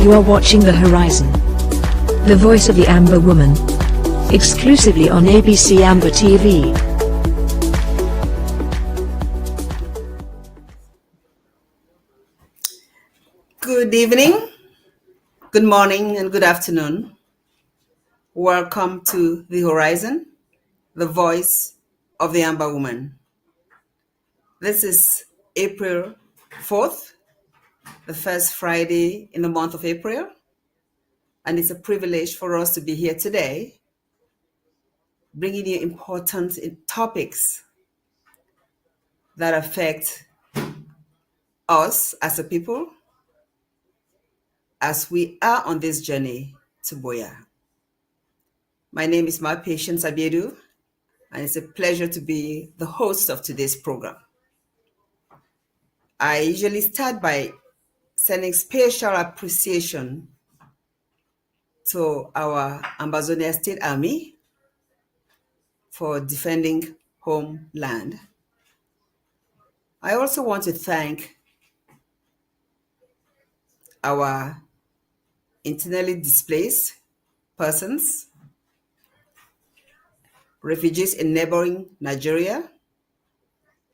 You are watching The Horizon, the voice of the Amber woman, exclusively on ABC Amba TV. Good evening, good morning, and good afternoon. Welcome to The Horizon, the voice of the Amber woman. This is April 4th, the first Friday in the month of April, and it's a privilege for us to be here today, bringing you important topics that affect us as a people as we are on this journey to Boya. My name is my patient Abiedu, and it's a pleasure to be the host of today's program. I usually start by sending special appreciation to our Ambazonia State Army for defending homeland. I also want to thank our internally displaced persons, refugees in neighboring Nigeria,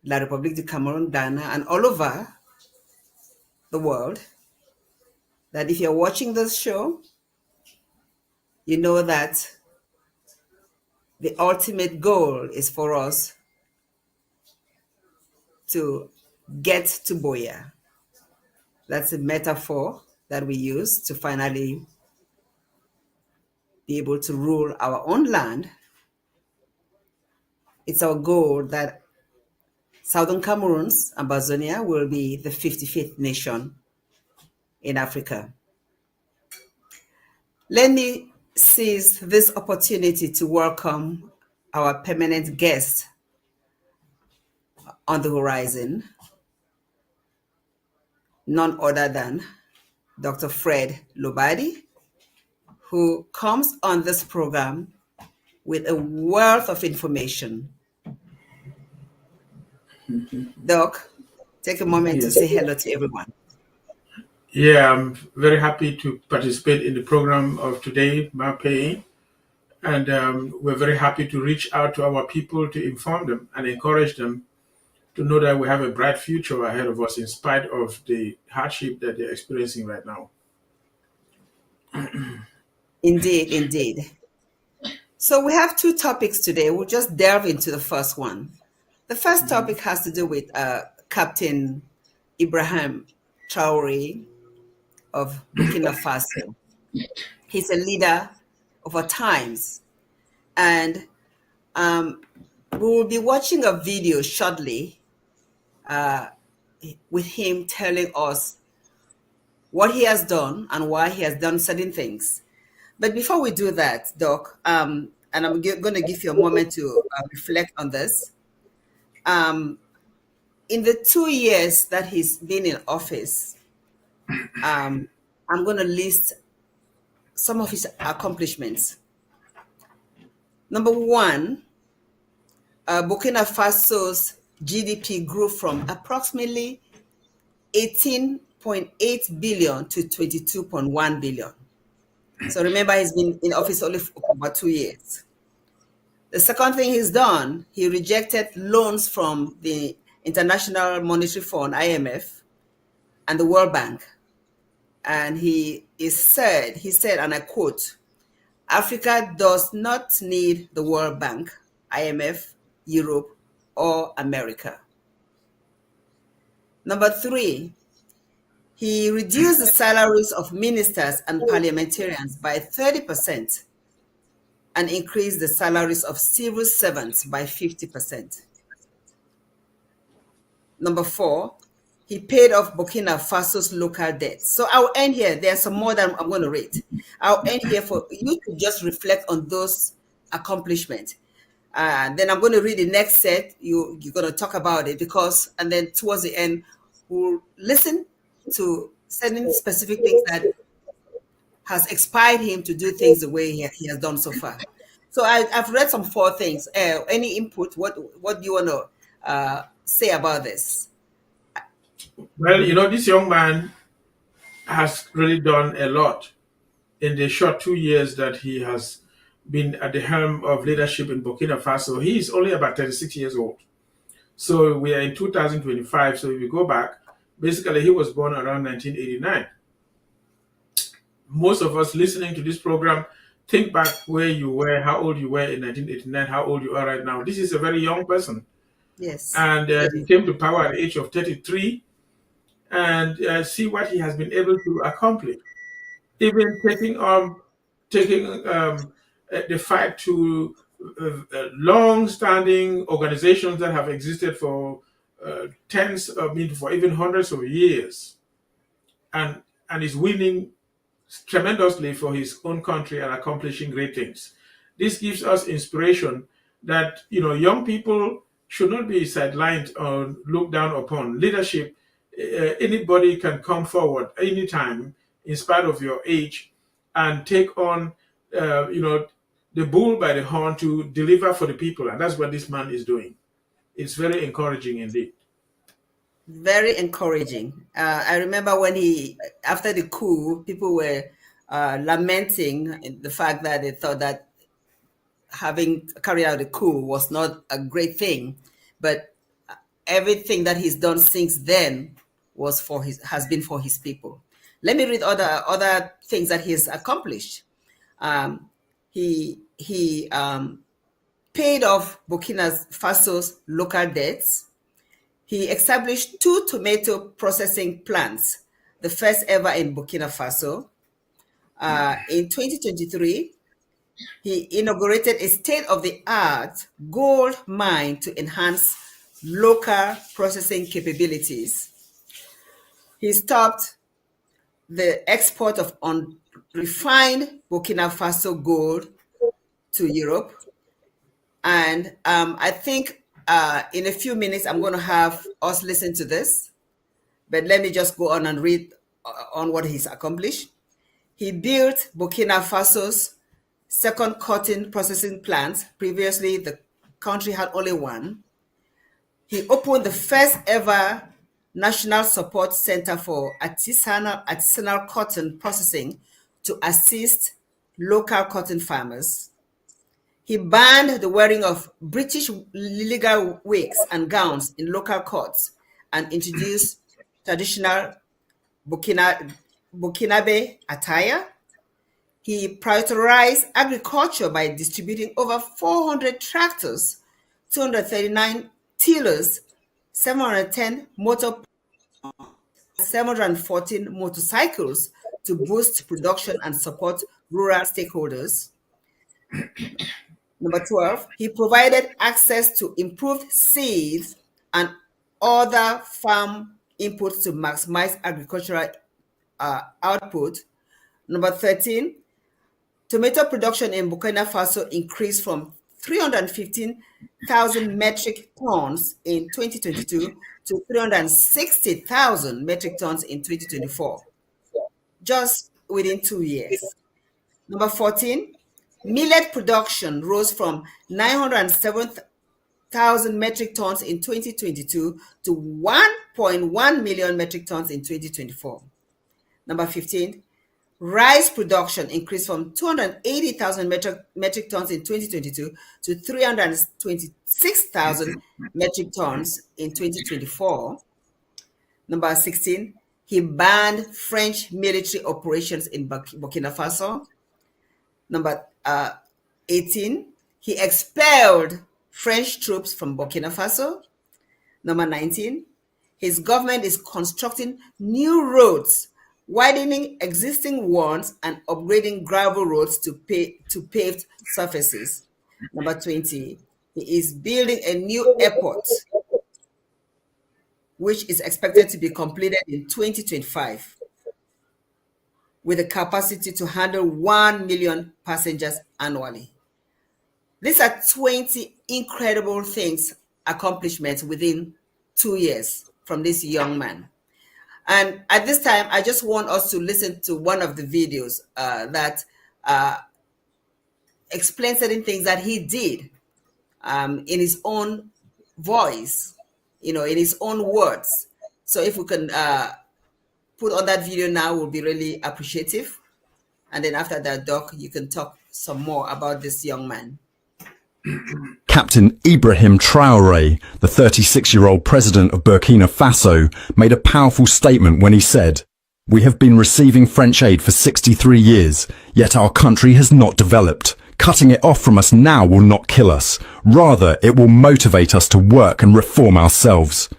La République du Cameroun, Ghana, and all over the world, that if you're watching this show, you know that the ultimate goal is for us to get to Boya. That's a metaphor that we use to finally be able to rule our own land. It's our goal that Southern Cameroon's Ambazonia will be the 55th nation in Africa. Let me seize this opportunity to welcome our permanent guest on the horizon, none other than Dr. Fred Lobati, who comes on this program with a wealth of information. Doc, take a moment to say hello to everyone. Yeah, I'm very happy to participate in the program of today, Mape, and we're very happy to reach out to our people to inform them and encourage them to know that we have a bright future ahead of us in spite of the hardship that they're experiencing right now. Indeed, indeed. So we have two topics today. We'll just delve into the first one. The first topic has to do with Captain Ibrahim Traore of Burkina Faso. He's a leader of our times. And we will be watching a video shortly with him telling us what he has done and why he has done certain things. But before we do that, Doc, and I'm going to give you a moment to reflect on this. In the 2 years that he's been in office, I'm going to list some of his accomplishments. Number one, Burkina Faso's GDP grew from approximately 18.8 billion to 22.1 billion. So remember, he's been in office only for about 2 years. The second thing he's done, he rejected loans from the International Monetary Fund, IMF, and the World Bank. And he said, and I quote, "Africa does not need the World Bank, IMF, Europe, or America." Number three, he reduced the salaries of ministers and parliamentarians by 30% and increased the salaries of civil servants by 50%. Number four, he paid off Burkina Faso's local debt. So I'll end here. There's some more that I'm going to read. I'll end here for you to just reflect on those accomplishments. Then I'm going to read the next set. You're going to talk about it and then towards the end, we'll listen to certain specific things that has inspired him to do things the way he has done so far. So I've read some four things. Any input? What do you want to say about this? Well, this young man has really done a lot in the short 2 years that he has been at the helm of leadership in Burkina Faso. He is only about 36 years old. So we are in 2025. So if you go back, basically he was born around 1989. Most of us listening to this program think back where you were, how old you were in 1989, how old you are right now. This is a very young person. Yes. And he came to power at the age of 33, and see what he has been able to accomplish. Even taking the fight to long-standing organizations that have existed for for even hundreds of years, and is winning tremendously for his own country and accomplishing great things. This gives us inspiration that young people should not be sidelined or looked down upon. Leadership, anybody can come forward anytime, in spite of your age, and take on, the bull by the horn to deliver for the people, and that's what this man is doing. It's very encouraging indeed. Very encouraging. I remember when after the coup, people were lamenting the fact that they thought that having carried out the coup was not a great thing, but everything that he's done since then has been for his people. Let me read other things that he's accomplished. He paid off Burkina Faso's local debts. He established 2 tomato processing plants, the first ever in Burkina Faso. In 2023, he inaugurated a state-of-the-art gold mine to enhance local processing capabilities. He stopped the export of unrefined Burkina Faso gold to Europe. And I think in a few minutes, I'm going to have us listen to this. But let me just go on and read on what he's accomplished. He built Burkina Faso's second cotton processing plant. Previously, the country had only one. He opened the first ever National Support Center for artisanal cotton processing to assist local cotton farmers. He banned the wearing of British legal wigs and gowns in local courts and introduced traditional Burkinabe attire. He prioritized agriculture by distributing over 400 tractors, 239 tillers, 710 motor 714 motorcycles to boost production and support rural stakeholders. Number 12, he provided access to improved seeds and other farm inputs to maximize agricultural output. Number 13, tomato production in Burkina Faso increased from 315,000 metric tons in 2022 to 360,000 metric tons in 2024, just within 2 years. Number 14, millet production rose from 907,000 metric tons in 2022 to 1.1 million metric tons in 2024. Number 15, rice production increased from 280,000 metric tons in 2022 to 326,000 metric tons in 2024. Number 16, he banned French military operations in Burkina Faso. Number 18, he expelled French troops from Burkina Faso. Number 19, his government is constructing new roads, widening existing ones and upgrading gravel roads to paved surfaces. Number 20, he is building a new airport, which is expected to be completed in 2025, with a capacity to handle 1 million passengers annually. These are 20 incredible accomplishments within 2 years from this young man. And at this time, I just want us to listen to one of the videos that explains certain things that he did in his own voice, in his own words. So if we can put on that video now will be really appreciative. And then after that, Doc, you can talk some more about this young man. Captain Ibrahim Traore, the 36-year-old president of Burkina Faso, made a powerful statement when he said, "We have been receiving French aid for 63 years, yet our country has not developed. Cutting it off from us now will not kill us. Rather, it will motivate us to work and reform ourselves."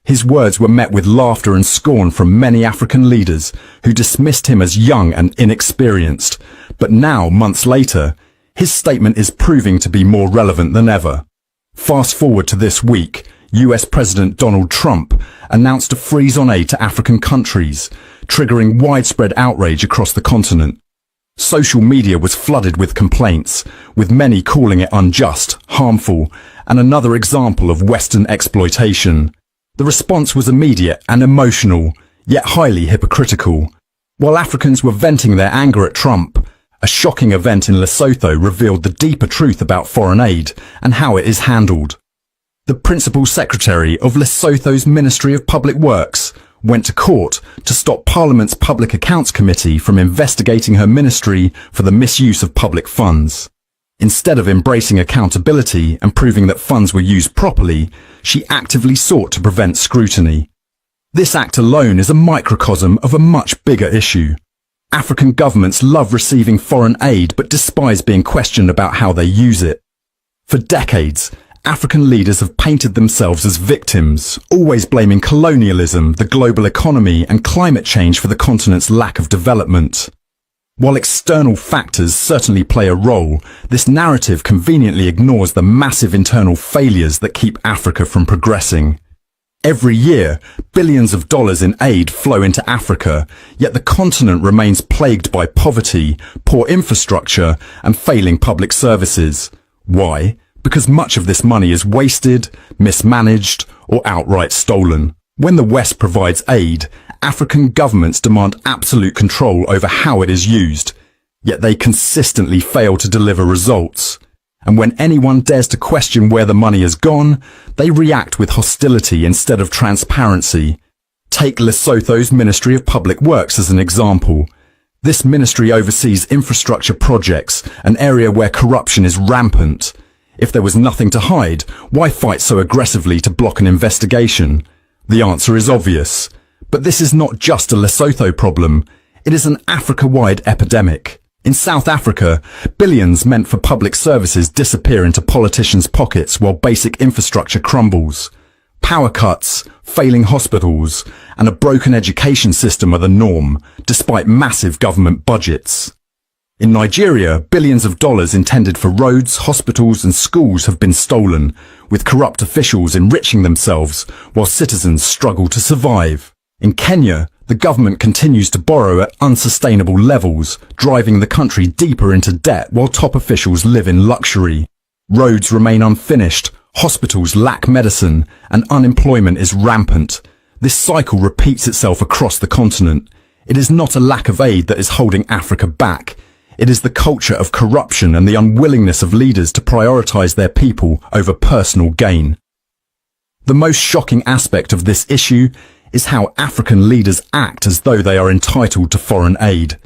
His words were met with laughter and scorn from many African leaders who dismissed him as young and inexperienced. But now, months later, his statement is proving to be more relevant than ever. Fast forward to this week, US President Donald Trump announced a freeze on aid to African countries, triggering widespread outrage across the continent. Social media was flooded with complaints, with many calling it unjust, harmful, and another example of Western exploitation. The response was immediate and emotional, yet highly hypocritical. While Africans were venting their anger at Trump, a shocking event in Lesotho revealed the deeper truth about foreign aid and how it is handled. The Principal Secretary of Lesotho's Ministry of Public Works went to court to stop Parliament's Public Accounts Committee from investigating her ministry for the misuse of public funds. Instead of embracing accountability and proving that funds were used properly, she actively sought to prevent scrutiny. This act alone is a microcosm of a much bigger issue. African governments love receiving foreign aid but despise being questioned about how they use it. For decades, African leaders have painted themselves as victims, always blaming colonialism, the global economy, and climate change for the continent's lack of development. While external factors certainly play a role, this narrative conveniently ignores the massive internal failures that keep Africa from progressing. Every year, billions of dollars in aid flow into Africa, yet the continent remains plagued by poverty, poor infrastructure, and failing public services. Why? Because much of this money is wasted, mismanaged, or outright stolen. When the West provides aid, African governments demand absolute control over how it is used, yet they consistently fail to deliver results. And when anyone dares to question where the money has gone, they react with hostility instead of transparency. Take Lesotho's Ministry of Public Works as an example. This ministry oversees infrastructure projects, an area where corruption is rampant. If there was nothing to hide, why fight so aggressively to block an investigation? The answer is obvious. But this is not just a Lesotho problem. It is an Africa-wide epidemic. In South Africa, billions meant for public services disappear into politicians' pockets while basic infrastructure crumbles. Power cuts, failing hospitals, and a broken education system are the norm, despite massive government budgets. In Nigeria, billions of dollars intended for roads, hospitals, and schools have been stolen, with corrupt officials enriching themselves while citizens struggle to survive. In Kenya, the government continues to borrow at unsustainable levels, driving the country deeper into debt while top officials live in luxury. Roads remain unfinished, hospitals lack medicine, and unemployment is rampant. This cycle repeats itself across the continent. It is not a lack of aid that is holding Africa back. It is the culture of corruption and the unwillingness of leaders to prioritize their people over personal gain. The most shocking aspect of this issue is how African leaders act as though they are entitled to foreign aid.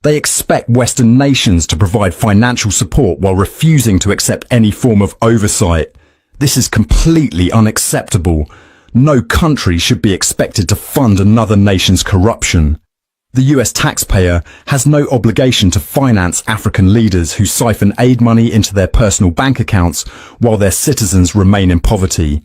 They expect Western nations to provide financial support while refusing to accept any form of oversight. This is completely unacceptable. No country should be expected to fund another nation's corruption. The US taxpayer has no obligation to finance African leaders who siphon aid money into their personal bank accounts while their citizens remain in poverty.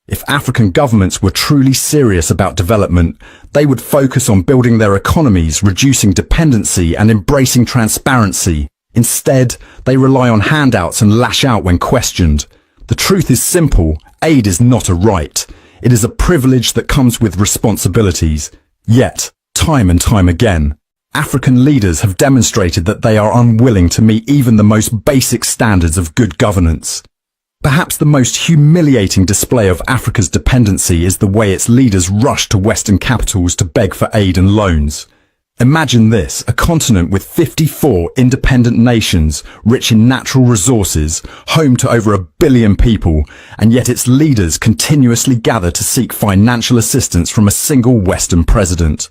If African governments were truly serious about development, they would focus on building their economies, reducing dependency, and embracing transparency. Instead, they rely on handouts and lash out when questioned. The truth is simple: aid is not a right. It is a privilege that comes with responsibilities. Yet, time and time again, African leaders have demonstrated that they are unwilling to meet even the most basic standards of good governance. Perhaps the most humiliating display of Africa's dependency is the way its leaders rush to Western capitals to beg for aid and loans. Imagine this: a continent with 54 independent nations, rich in natural resources, home to over 1 billion people, and yet its leaders continuously gather to seek financial assistance from a single Western president.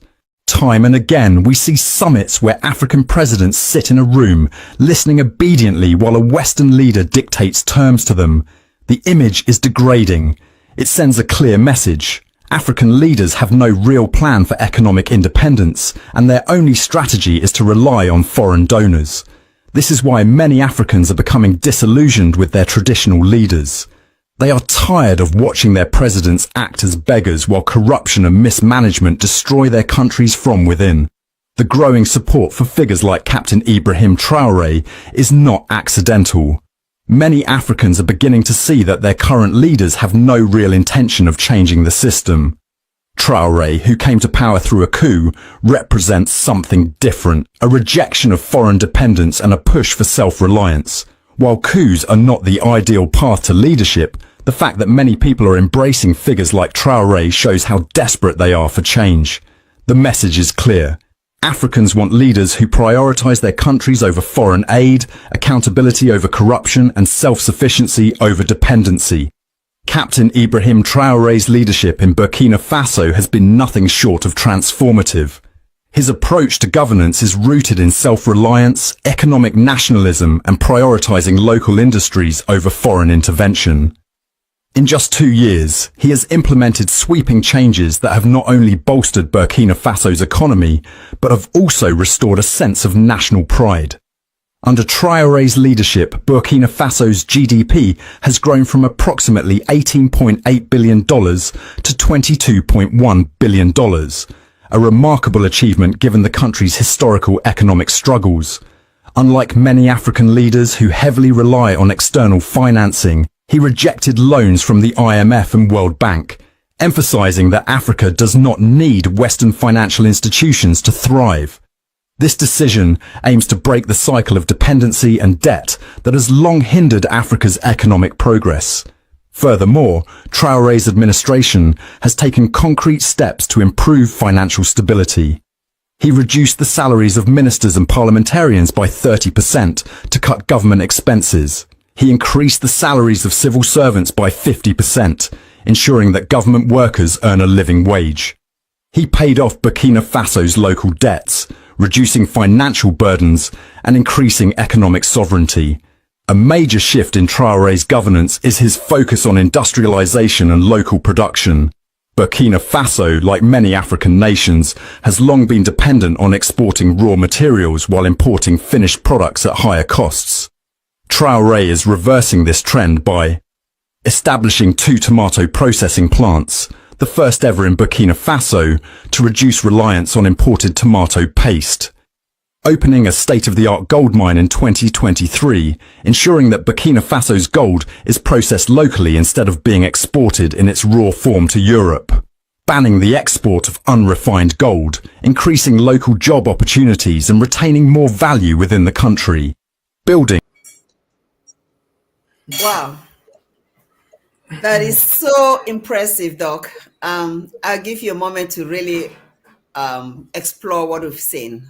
Time and again, we see summits where African presidents sit in a room, listening obediently while a Western leader dictates terms to them. The image is degrading. It sends a clear message. African leaders have no real plan for economic independence, and their only strategy is to rely on foreign donors. This is why many Africans are becoming disillusioned with their traditional leaders. They are tired of watching their presidents act as beggars while corruption and mismanagement destroy their countries from within. The growing support for figures like Captain Ibrahim Traore is not accidental. Many Africans are beginning to see that their current leaders have no real intention of changing the system. Traore, who came to power through a coup, represents something different, a rejection of foreign dependence and a push for self-reliance. While coups are not the ideal path to leadership, the fact that many people are embracing figures like Traore shows how desperate they are for change. The message is clear. Africans want leaders who prioritize their countries over foreign aid, accountability over corruption, and self-sufficiency over dependency. Captain Ibrahim Traore's leadership in Burkina Faso has been nothing short of transformative. His approach to governance is rooted in self-reliance, economic nationalism, and prioritizing local industries over foreign intervention. In just 2 years, he has implemented sweeping changes that have not only bolstered Burkina Faso's economy, but have also restored a sense of national pride. Under Traore's leadership, Burkina Faso's GDP has grown from approximately $18.8 billion to $22.1 billion. A remarkable achievement given the country's historical economic struggles. Unlike many African leaders who heavily rely on external financing, he rejected loans from the IMF and World Bank, emphasizing that Africa does not need Western financial institutions to thrive. This decision aims to break the cycle of dependency and debt that has long hindered Africa's economic progress. Furthermore, Traore's administration has taken concrete steps to improve financial stability. He reduced the salaries of ministers and parliamentarians by 30% to cut government expenses. He increased the salaries of civil servants by 50%, ensuring that government workers earn a living wage. He paid off Burkina Faso's local debts, reducing financial burdens and increasing economic sovereignty. A major shift in Traore's governance is his focus on industrialization and local production. Burkina Faso, like many African nations, has long been dependent on exporting raw materials while importing finished products at higher costs. Traore is reversing this trend by establishing 2 tomato processing plants, the first ever in Burkina Faso, to reduce reliance on imported tomato paste. Opening a state-of-the-art gold mine in 2023, ensuring that Burkina Faso's gold is processed locally instead of being exported in its raw form to Europe. Banning the export of unrefined gold, increasing local job opportunities and retaining more value within the country. Building. Wow. That is so impressive, Doc. I'll give you a moment to really explore what we've seen.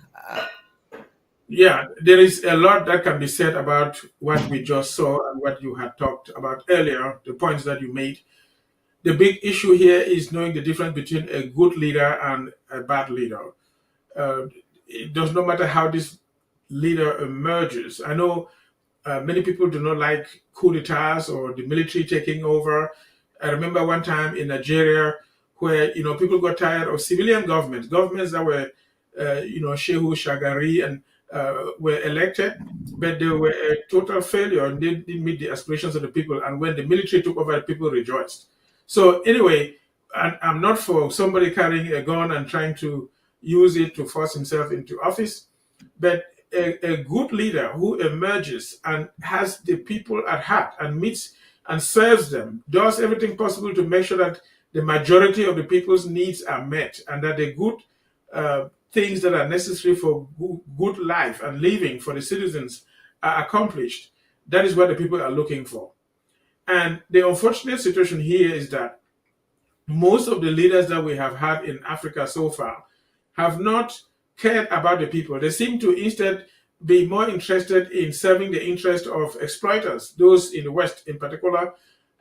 Yeah, there is a lot that can be said about what we just saw and what you had talked about earlier, the points that you made. The big issue here is knowing the difference between a good leader and a bad leader. It does not matter how this leader emerges. I know many people do not like coup d'etats or the military taking over. I remember one time in Nigeria where people got tired of civilian governments that were Shehu Shagari and were elected, but they were a total failure and they didn't meet the aspirations of the people. And when the military took over, the people rejoiced. So anyway, I'm not for somebody carrying a gun and trying to use it to force himself into office, but a good leader who emerges and has the people at heart and meets and serves them, does everything possible to make sure that the majority of the people's needs are met and that the good things that are necessary for good life and living for the citizens are accomplished. That is what the people are looking for. And the unfortunate situation here is that most of the leaders that we have had in Africa so far have not cared about the people. They seem to instead be more interested in serving the interest of exploiters, those in the West in particular,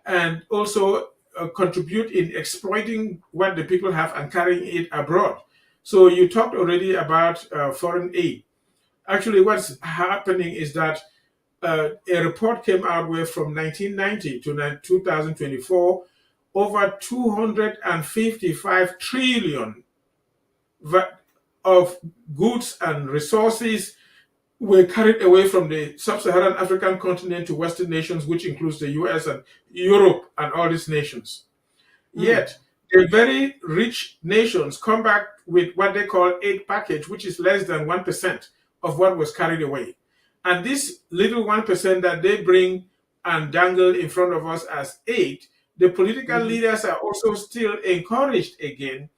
and also contribute in exploiting what the people have and carrying it abroad. So you talked already about foreign aid. Actually, what's happening is that a report came out where from 1990 to 2024, over 255 trillion of goods and resources were carried away from the sub-Saharan African continent to Western nations, which includes the US and Europe and all these nations. Yet, the very rich nations come back with what they call aid package, which is less than 1% of what was carried away. And this little 1% that they bring and dangle in front of us as aid, the political leaders are also still encouraged again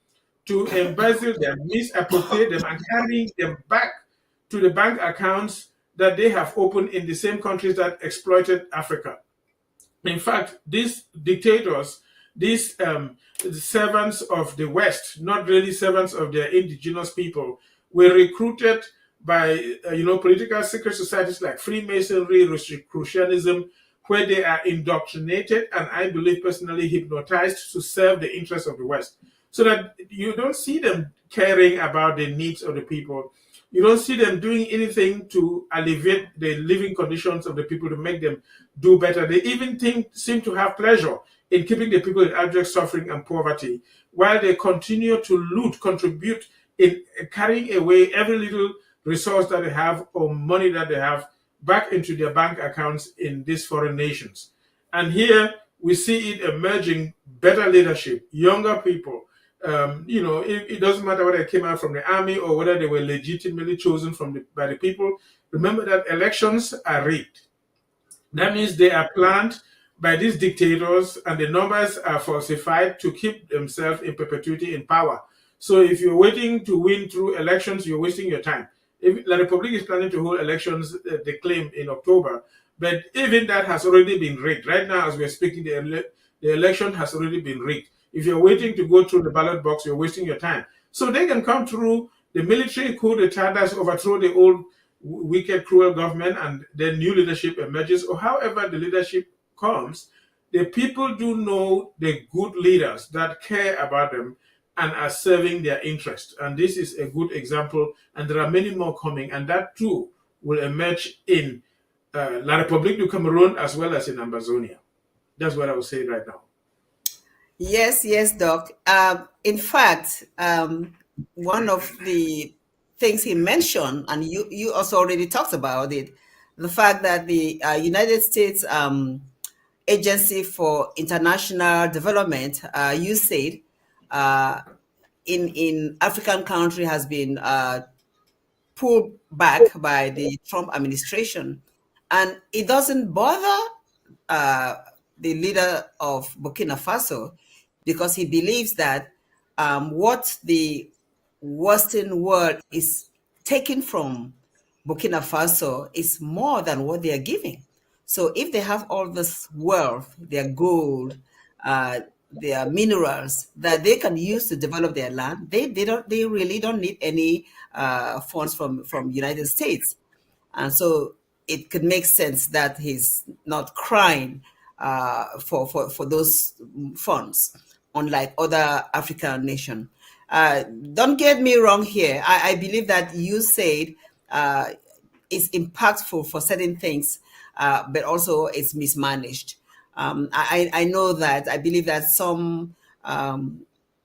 to embezzle them, misappropriate them, and carry them back to the bank accounts that they have opened in the same countries that exploited Africa. In fact, these dictators, these servants of the West, not really servants of their indigenous people, were recruited by political secret societies like Freemasonry, Rosicrucianism, where they are indoctrinated and I believe personally hypnotized to serve the interests of the West. So that you don't see them caring about the needs of the people. You don't see them doing anything to alleviate the living conditions of the people to make them do better. They even seem to have pleasure in keeping the people in abject suffering and poverty, while they continue to loot, contribute in carrying away every little resource that they have or money that they have back into their bank accounts in these foreign nations. And here we see it emerging: better leadership, younger people. It doesn't matter whether they came out from the army or whether they were legitimately chosen by the people. Remember that elections are rigged. That means they are planned by these dictators and the numbers are falsified to keep themselves in perpetuity in power. So if you're waiting to win through elections, you're wasting your time. If La Republic is planning to hold elections, they claim, in October, but even that has already been rigged. Right now, as we're speaking, the election has already been rigged. If you're waiting to go through the ballot box, you're wasting your time. So they can come through the military coup d'etat that's overthrow the old wicked, cruel government, and then new leadership emerges, or however the leadership comes. The people do know the good leaders that care about them and are serving their interest. And this is a good example, and there are many more coming, and that too will emerge in La République du Cameroun as well as in Ambazonia. That's what I would say right now. Yes, Doc. In fact, one of the things he mentioned, and you also already talked about it, the fact that the United States Agency for International Development, USAID, in African country has been pulled back by the Trump administration, and it doesn't bother the leader of Burkina Faso, because he believes that what the Western world is taking from Burkina Faso is more than what they are giving. So if they have all this wealth, their gold, their minerals that they can use to develop their land, they really don't need any funds from United States. And so it could make sense that he's not crying for those funds, unlike other African nations. Don't get me wrong here. I believe that USAID is impactful for certain things, but also it's mismanaged. I know that. I believe that some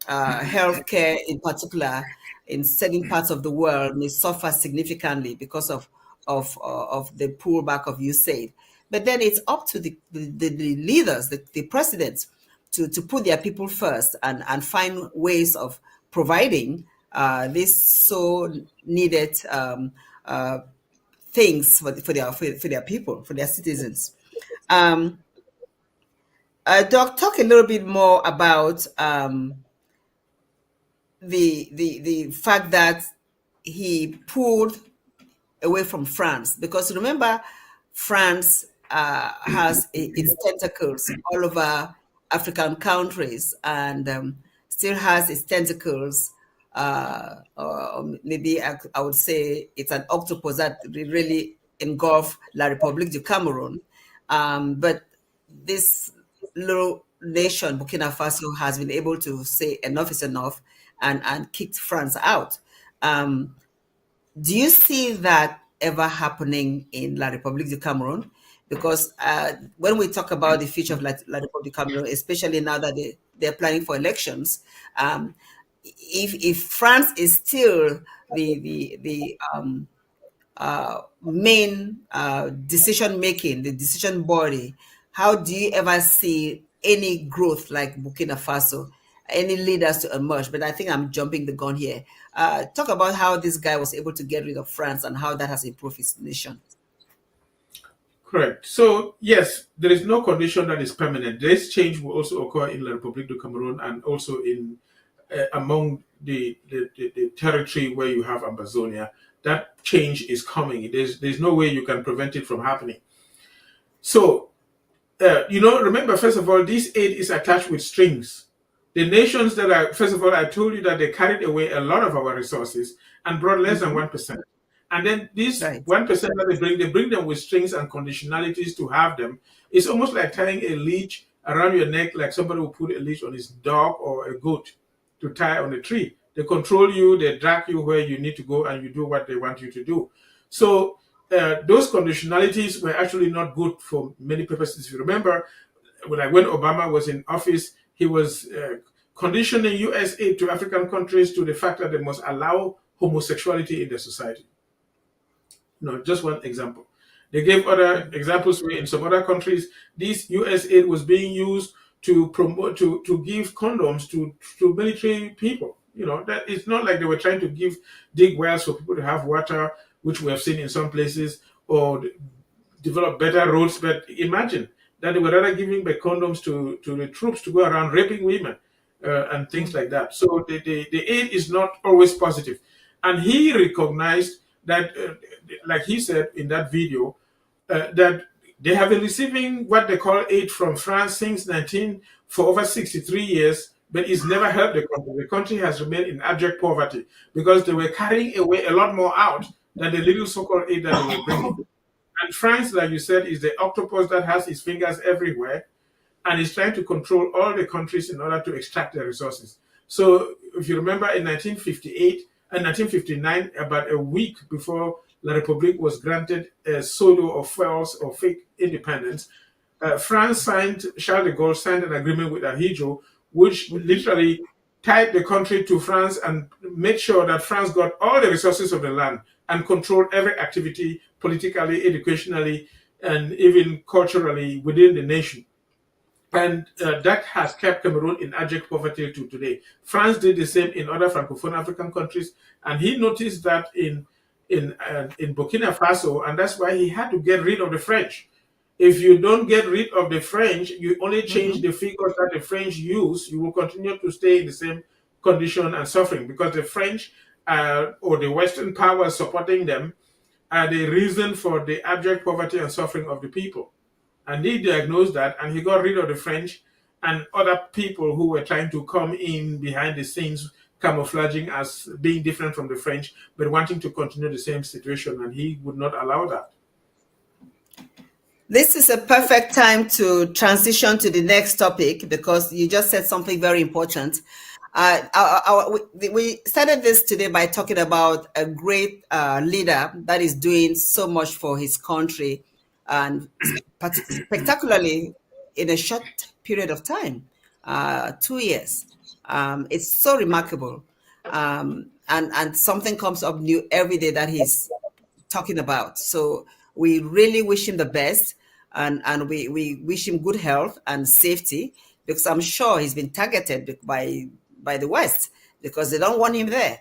healthcare, in particular, in certain parts of the world, may suffer significantly because of the pullback of USAID. But then it's up to the leaders, the presidents, to put their people first and find ways of providing this so needed things for their people, for their citizens. Doc, talk a little bit more about the fact that he pulled away from France, because remember, France has its tentacles all over African countries, and still has its tentacles, or maybe I would say it's an octopus that really engulf La République du Cameroun. But this little nation, Burkina Faso, has been able to say enough is enough, and kicked France out. Do you see that ever happening in La République du Cameroun? Because when we talk about the future of La République du Cameroun, especially now that they're planning for elections, if France is still the main decision making, the decision body, how do you ever see any growth like Burkina Faso, any leaders to emerge? But I think I'm jumping the gun here. Talk about how this guy was able to get rid of France and how that has improved his nation. Correct. So, yes, there is no condition that is permanent. This change will also occur in La République du Cameroun and also in among the territory where you have Ambazonia. That change is coming. There's no way you can prevent it from happening. So, remember, first of all, this aid is attached with strings. The nations that are, first of all, I told you that they carried away a lot of our resources and brought less than 1%. And then this 1% that they bring them with strings and conditionalities to have them. It's almost like tying a leash around your neck, like somebody will put a leash on his dog or a goat to tie on a tree. They control you, they drag you where you need to go, and you do what they want you to do. So those conditionalities were actually not good for many purposes. If you remember, when Obama was in office, he was conditioning US aid to African countries to the fact that they must allow homosexuality in their society. Just one example. They gave other examples where in some other countries, this US aid was being used to promote, to give condoms to military people. That it's not like they were trying to dig wells for people to have water, which we have seen in some places, or develop better roads. But imagine that they were rather giving the condoms to the troops to go around raping women and things like that. So the aid is not always positive. And he recognized that, like he said in that video, that they have been receiving what they call aid from France for over 63 years, but it's never helped the country. The country has remained in abject poverty because they were carrying away a lot more out than the little so-called aid that they were bringing. And France, like you said, is the octopus that has its fingers everywhere and is trying to control all the countries in order to extract their resources. So if you remember in 1958 and 1959, about a week before La République was granted a pseudo or false or fake independence, Charles de Gaulle signed an agreement with Abiedu, which literally tied the country to France and made sure that France got all the resources of the land and controlled every activity politically, educationally, and even culturally within the nation. And that has kept Cameroon in abject poverty to today. France did the same in other Francophone African countries, and he noticed that in Burkina Faso, and that's why he had to get rid of the French. If you don't get rid of the French, you only change the figures that the French use, you will continue to stay in the same condition and suffering, because the French or the Western powers supporting them are the reason for the abject poverty and suffering of the people. And he diagnosed that, and he got rid of the French and other people who were trying to come in behind the scenes, camouflaging as being different from the French, but wanting to continue the same situation, and he would not allow that. This is a perfect time to transition to the next topic, because you just said something very important. We started this today by talking about a great leader that is doing so much for his country, and spectacularly in a short period of time, 2 years. It's so remarkable. And something comes up new every day that he's talking about. So we really wish him the best, and we wish him good health and safety, because I'm sure he's been targeted by the West, because they don't want him there.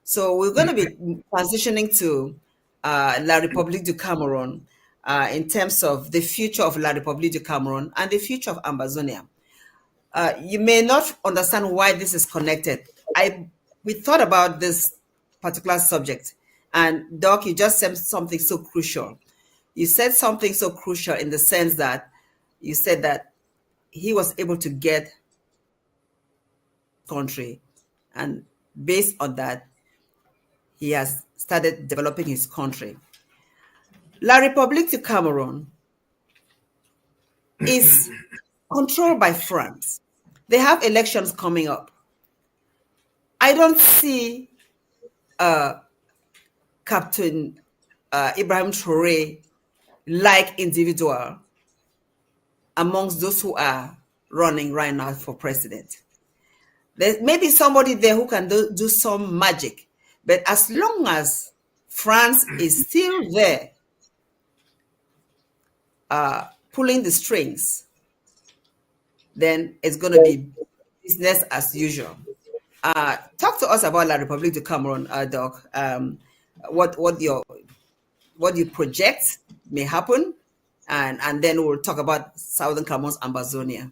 So we're going to be transitioning to La République du Cameroun in terms of the future of La République du Cameroun and the future of Ambazonia. You may not understand why this is connected. We thought about this particular subject, and Doc, you just said something so crucial. You said something so crucial in the sense that you said that he was able to get country, and based on that, he has started developing his country. La République du Cameroun is controlled by France. They have elections coming up. I don't see Captain Ibrahim Traore like individual amongst those who are running right now for president. There may be somebody there who can do some magic, but as long as France is still there pulling the strings, then it's going to be business as usual. Talk to us about La République du Cameroun, Doc. What you project may happen, and then we'll talk about Southern Cameroon's Ambazonia.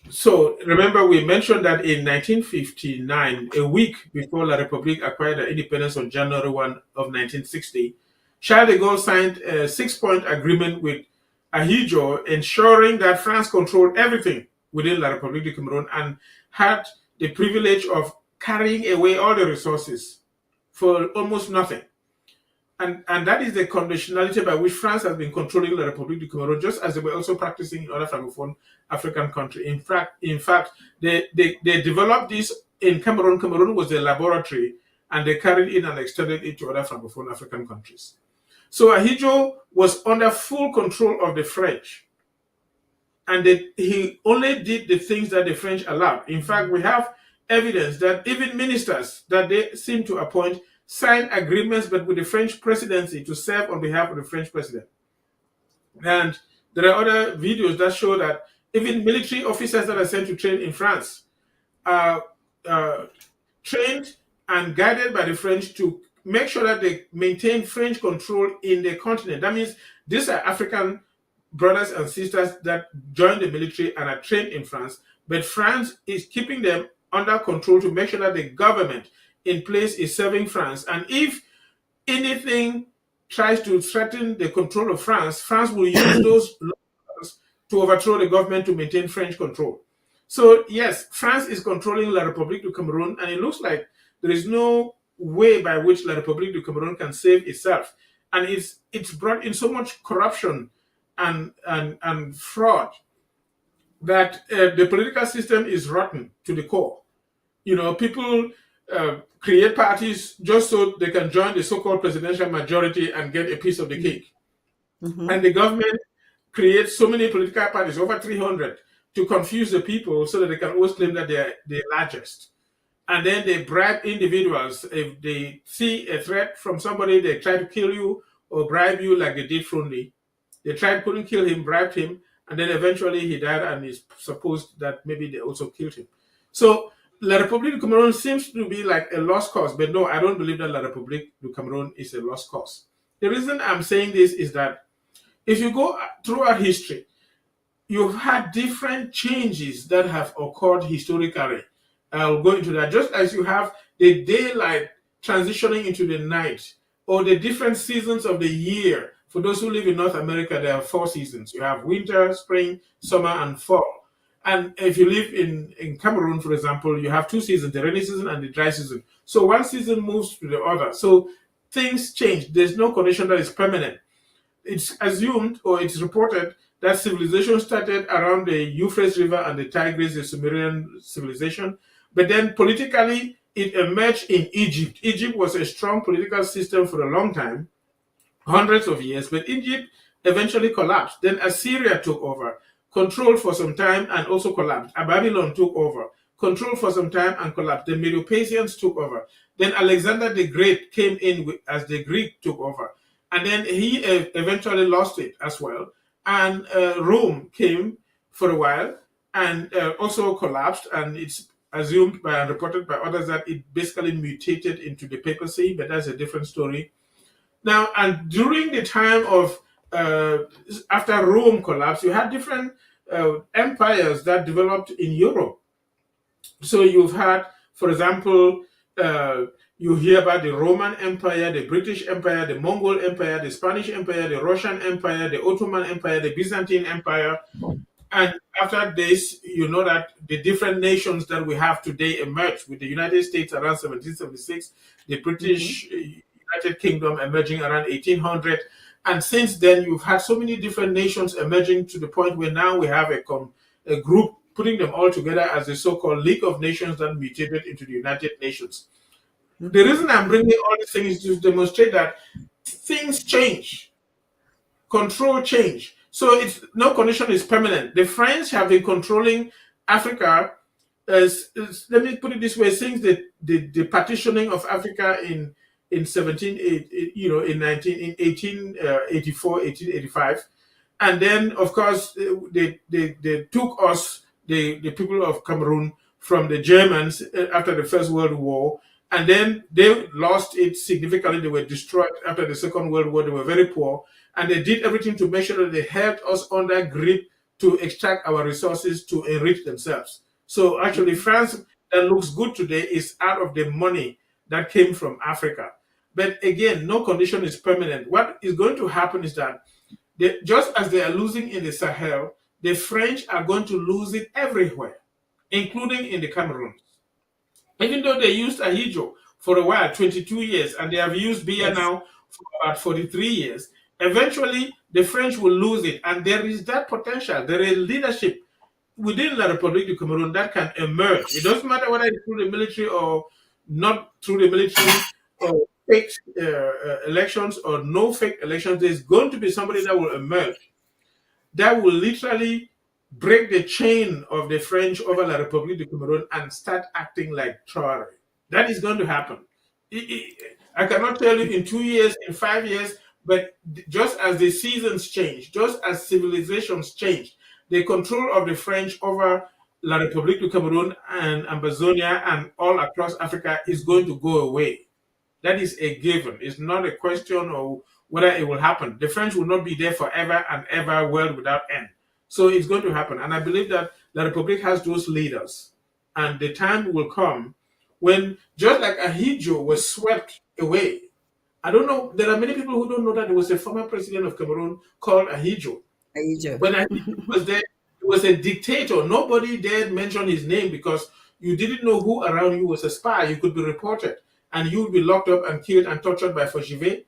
So remember, we mentioned that in 1959, a week before La République acquired her independence on January 1 of 1960, Charles de Gaulle signed a 6-point agreement with Abiedu, ensuring that France controlled everything within La République du Cameroun and had the privilege of carrying away all the resources for almost nothing. And that is the conditionality by which France has been controlling La République du Cameroun, just as they were also practicing in other Francophone African countries. In fact, they developed this in Cameroon. Cameroon was the laboratory, and they carried it and extended it to other Francophone African countries. So Abiedu was under full control of the French, and he only did the things that the French allowed. In fact, we have evidence that even ministers that they seem to appoint signed agreements, but with the French presidency to serve on behalf of the French president. And there are other videos that show that even military officers that are sent to train in France are trained and guided by the French to make sure that they maintain French control in the continent. That means these are African brothers and sisters that join the military and are trained in France, but France is keeping them under control to make sure that the government in place is serving France. And if anything tries to threaten the control of France, France will use those laws to overthrow the government to maintain French control. So yes, France is controlling La République du Cameroun, and it looks like there is no way by which La République du Cameroun can save itself. And it's brought in so much corruption and fraud that the political system is rotten to the core. You know, people create parties just so they can join the so-called presidential majority and get a piece of the cake. Mm-hmm. And the government creates so many political parties, over 300, to confuse the people so that they can always claim that they're the largest. And then they bribe individuals. If they see a threat from somebody, they try to kill you or bribe you like they did Frundi. They tried, couldn't kill him, bribed him, and then eventually he died, and it's supposed that maybe they also killed him. So La République du Cameroun seems to be like a lost cause, but no, I don't believe that La République du Cameroun is a lost cause. The reason I'm saying this is that if you go throughout history, you've had different changes that have occurred historically. I'll go into that. Just as you have the daylight transitioning into the night, or the different seasons of the year. For those who live in North America, there are 4 seasons. You have winter, spring, summer, and fall. And if you live in Cameroon, for example, you have 2 seasons, the rainy season and the dry season. So one season moves to the other. So things change. There's no condition that is permanent. It's assumed, or it's reported, that civilization started around the Euphrates River and the Tigris, the Sumerian civilization. But then politically, it emerged in Egypt. Egypt was a strong political system for a long time, hundreds of years, but Egypt eventually collapsed. Then Assyria took over, controlled for some time and also collapsed. Babylon took over, controlled for some time and collapsed. The Medo-Persians took over. Then Alexander the Great came in as the Greek took over. And then he eventually lost it as well. And Rome came for a while and also collapsed. And it's assumed by and reported by others that it basically mutated into the papacy, but that's a different story. Now, and during the time of, after Rome collapsed, you had different empires that developed in Europe. So you've had, for example, you hear about the Roman Empire, the British Empire, the Mongol Empire, the Spanish Empire, the Russian Empire, the Ottoman Empire, the Byzantine Empire. And after this, you know that the different nations that we have today emerged, with the United States around 1776, the British United Kingdom emerging around 1800. And since then, you've had so many different nations emerging to the point where now we have a group putting them all together as the so-called League of Nations that mutated into the United Nations. The reason I'm bringing all these things is to demonstrate that things change, control change. So it's no condition is permanent. The French have been controlling Africa let me put it this way, since the partitioning of Africa in 1884, 1885, and then of course they took us, the people of Cameroon, from the Germans after the First World War, and then they lost it significantly. They were destroyed after the Second World War. They were very poor, and they did everything to make sure that they held us under grip to extract our resources to enrich themselves. So actually, France that looks good today is out of the money that came from Africa. But again, no condition is permanent. What is going to happen is that just as they are losing in the Sahel, the French are going to lose it everywhere, including in the Cameroon. Even though they used Ahijo for a while, 22 years, and they have used Biya now for about 43 years, eventually the French will lose it. And there is that potential. There is leadership within La République du Cameroun that can emerge. It doesn't matter whether it's through the military or not through the military, or fake elections or no fake elections. There's going to be somebody that will emerge that will literally break the chain of the French over La République du Cameroun and start acting like Traore. That is going to happen. I cannot tell you in 2 years, in 5 years, but just as the seasons change, just as civilizations change, the control of the French over La République du Cameroun and Ambazonia and all across Africa is going to go away. That is a given. It's not a question of whether it will happen. The French will not be there forever and ever, world without end. So it's going to happen. And I believe that La République has those leaders. And the time will come when, just like Ahijo was swept away. I don't know, there are many people who don't know that there was a former president of Cameroon called Ahijo. When Ahijo was there, he was a dictator. Nobody dared mention his name because you didn't know who around you was a spy. You could be reported and you would be locked up and killed and tortured by Foshive,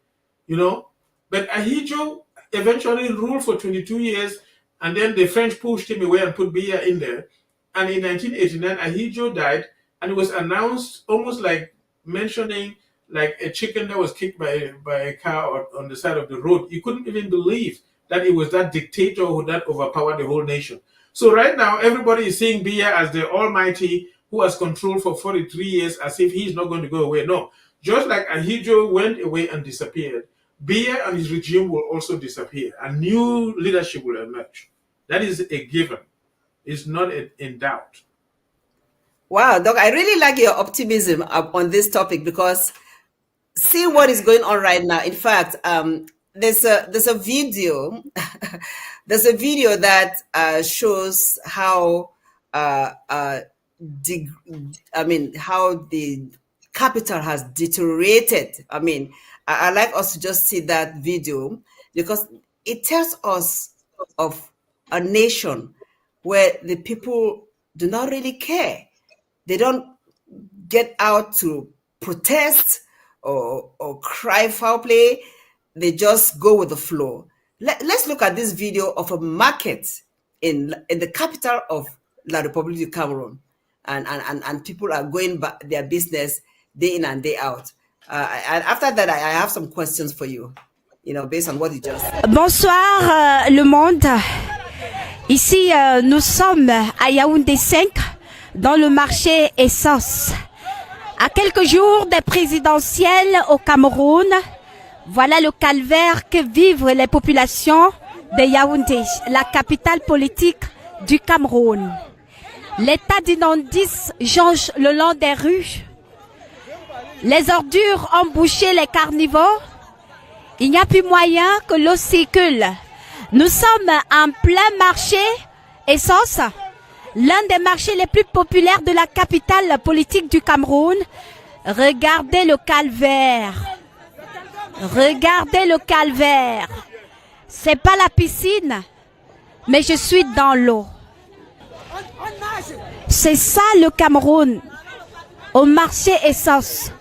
you know. But Ahijo eventually ruled for 22 years, and then the French pushed him away and put Biya in there. And in 1989, Ahijo died, and it was announced almost like mentioning like a chicken that was kicked by a car on the side of the road. You couldn't even believe that it was that dictator who that overpowered the whole nation. So right now, everybody is seeing Biya as the almighty who has control for 43 years as if he's not going to go away. No, just like Ahijo went away and disappeared, Biya and his regime will also disappear and new leadership will emerge. That is a given. It's not in doubt. Wow, Doc, I really like your optimism on this topic because see what is going on right now. In fact, there's a video there's a video that shows how how the capital has deteriorated. I mean, I like us to just see that video because it tells us of a nation where the people do not really care. They don't get out to protest or cry foul play. They just go with the flow. Let's look at this video of a market in the capital of La République du Cameroun, and people are going back their business day in and day out. And after that, I have some questions for you, based on what you just said. Bonsoir le monde. Ici, nous sommes à Yaoundé 5, dans le marché Essence. À quelques jours des présidentielles au Cameroun, voilà le calvaire que vivent les populations de Yaoundé, la capitale politique du Cameroun. L'état d'inondisse jonche le long des rues. Les ordures ont bouché les carnivores. Il n'y a plus moyen que l'eau circule. Nous sommes en plein marché Essence, l'un des marchés les plus populaires de la capitale politique du Cameroun. Regardez le calvaire. Regardez le calvaire. C'est pas la piscine, mais je suis dans l'eau. C'est ça le Cameroun, au marché Essence.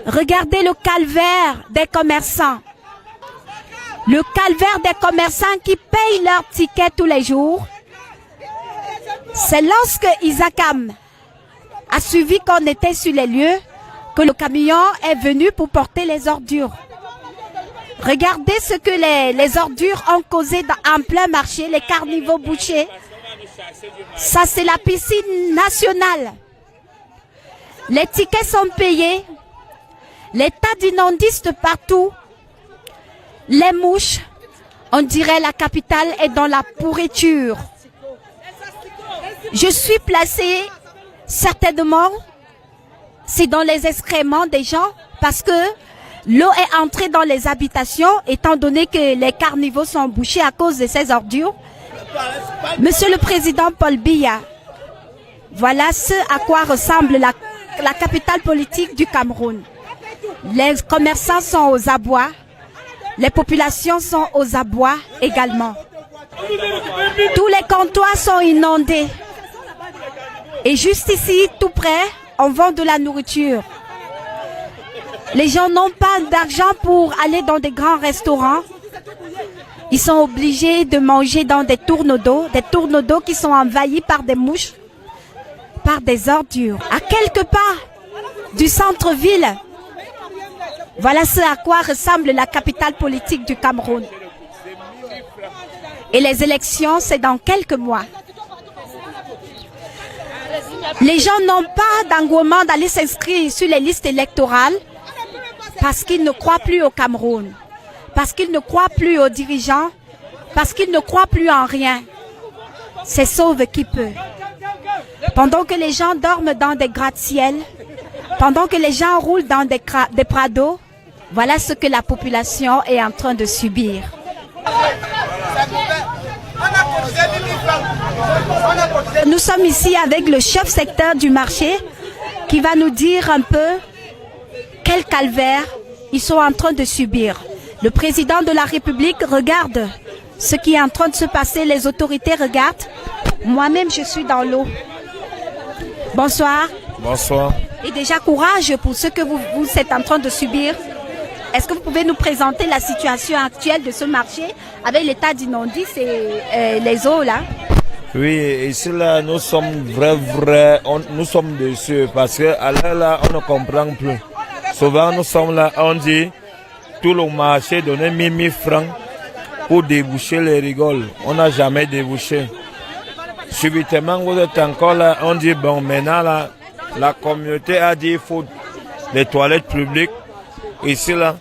Regardez le calvaire des commerçants. Le calvaire des commerçants qui payent leurs tickets tous les jours. C'est lorsque Isakam a suivi qu'on était sur les lieux que le camion est venu pour porter les ordures. Regardez ce que les ordures ont causé en plein marché, les carnivaux bouchés. Ça, c'est la piscine nationale. Les tickets sont payés. Les tas d'immondices partout. Les mouches. On dirait la capitale est dans la pourriture. Je suis placée, certainement, c'est dans les excréments des gens parce que l'eau est entrée dans les habitations étant donné que les carnivaux sont bouchés à cause de ces ordures. Monsieur le Président Paul Biya, voilà ce à quoi ressemble la capitale politique du Cameroun. Les commerçants sont aux abois, les populations sont aux abois également. Tous les comptoirs sont inondés. Et juste ici, tout près, on vend de la nourriture. Les gens n'ont pas d'argent pour aller dans des grands restaurants. Ils sont obligés de manger dans des tourneaux d'eau qui sont envahis par des mouches, par des ordures. À quelques pas du centre-ville, voilà ce à quoi ressemble la capitale politique du Cameroun. Et les élections, c'est dans quelques mois. Les gens n'ont pas d'engouement d'aller s'inscrire sur les listes électorales parce qu'ils ne croient plus au Cameroun, parce qu'ils ne croient plus aux dirigeants, parce qu'ils ne croient plus en rien. C'est sauve qui peut. Pendant que les gens dorment dans des gratte-ciel, pendant que les gens roulent dans des prados, voilà ce que la population est en train de subir. Nous sommes ici avec le chef secteur du marché qui va nous dire un peu quel calvaire ils sont en train de subir. Le président de la République regarde ce qui est en train de se passer, les autorités regardent. Moi-même, je suis dans l'eau. Bonsoir. Bonsoir. Et déjà courage pour ce que vous êtes en train de subir. Est-ce que vous pouvez nous présenter la situation actuelle de ce marché avec l'état d'inondices et les eaux là? Oui, ici là, nous sommes nous sommes déçus parce que à l'heure là, on ne comprend plus. Souvent, nous sommes là, on dit tout le marché donnait 1000 francs pour déboucher les rigoles. On n'a jamais débouché. Subitement, vous êtes encore là, on dit bon, maintenant là, la communauté a dit il faut des toilettes publiques. Ici là,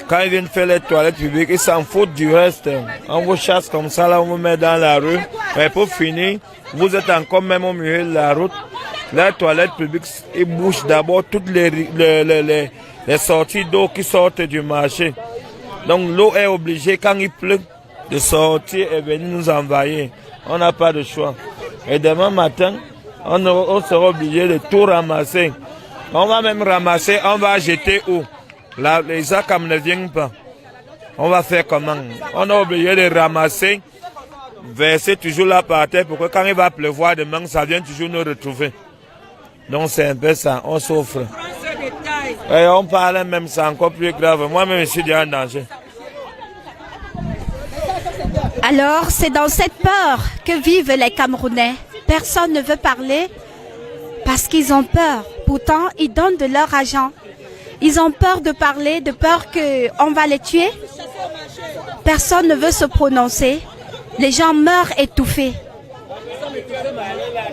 quand ils viennent faire les toilettes publiques, ils s'en foutent du reste. On vous chasse comme ça, là, on vous met dans la rue. Mais pour finir, vous êtes encore même au milieu de la route. Les toilettes publiques, ils bouchent d'abord toutes les sorties d'eau qui sortent du marché. Donc l'eau est obligée, quand il pleut, de sortir et venir nous envahir. On n'a pas de choix. Et demain matin, on sera obligé de tout ramasser. On va même ramasser, on va jeter où? Là, les ACAM ne viennent pas. On va faire comment? On est obligé de ramasser, verser toujours là par terre pour que quand il va pleuvoir demain, ça vient toujours nous retrouver. Donc c'est un peu ça, on souffre. Et on parle même, c'est encore plus grave. Moi-même, je suis déjà en danger. Alors, c'est dans cette peur que vivent les Camerounais. Personne ne veut parler parce qu'ils ont peur. Pourtant, ils donnent de leur argent. Ils ont peur de parler, de peur qu'on va les tuer. Personne ne veut se prononcer. Les gens meurent étouffés.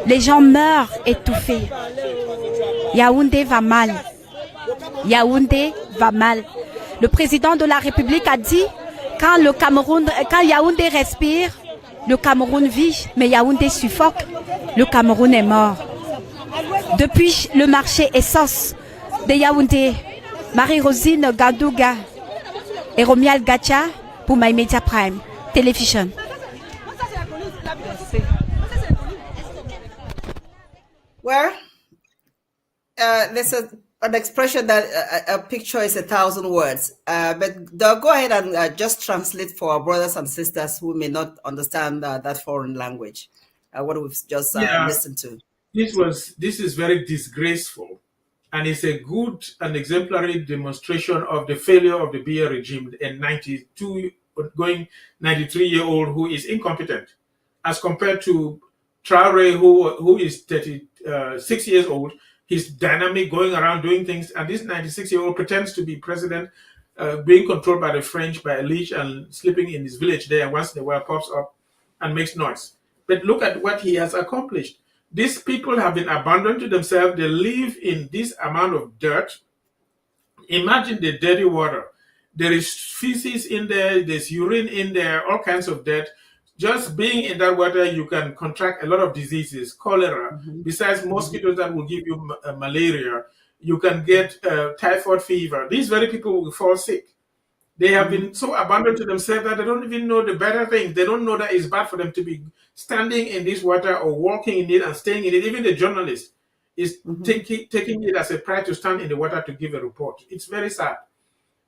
Les gens meurent étouffés. Yaoundé va mal. Yaoundé va mal. Le président de la République a dit quand Yaoundé respire, le Cameroun vit, mais Yaoundé suffoque. Le Cameroun est mort. Depuis le marché essence de Yaoundé, Marie-Rosine Gandouga et Romial Gacha pour My Media Prime Television. Well, there's an expression that a picture is 1,000 words. But go ahead and just translate for our brothers and sisters who may not understand that foreign language, what we've just listened to. This is very disgraceful, and it's a good and exemplary demonstration of the failure of the Biya regime, a 93-year-old who is incompetent, as compared to Traore, who is 36 years old, he's dynamic, going around doing things, and this 96-year-old pretends to be president, being controlled by the French by a leash and sleeping in his village there, and once in a while pops up and makes noise. But look at what he has accomplished. These people have been abandoned to themselves. They live in this amount of dirt. Imagine the dirty water. There is feces in there, there's urine in there, all kinds of dirt. Just being in that water, you can contract a lot of diseases, cholera, besides mosquitoes that will give you malaria. You can get typhoid fever. These very people will fall sick. They have been so abandoned to themselves that they don't even know the better things. They don't know that it's bad for them to be standing in this water or walking in it and staying in it. Even the journalist is taking it as a pride to stand in the water to give a report. It's very sad.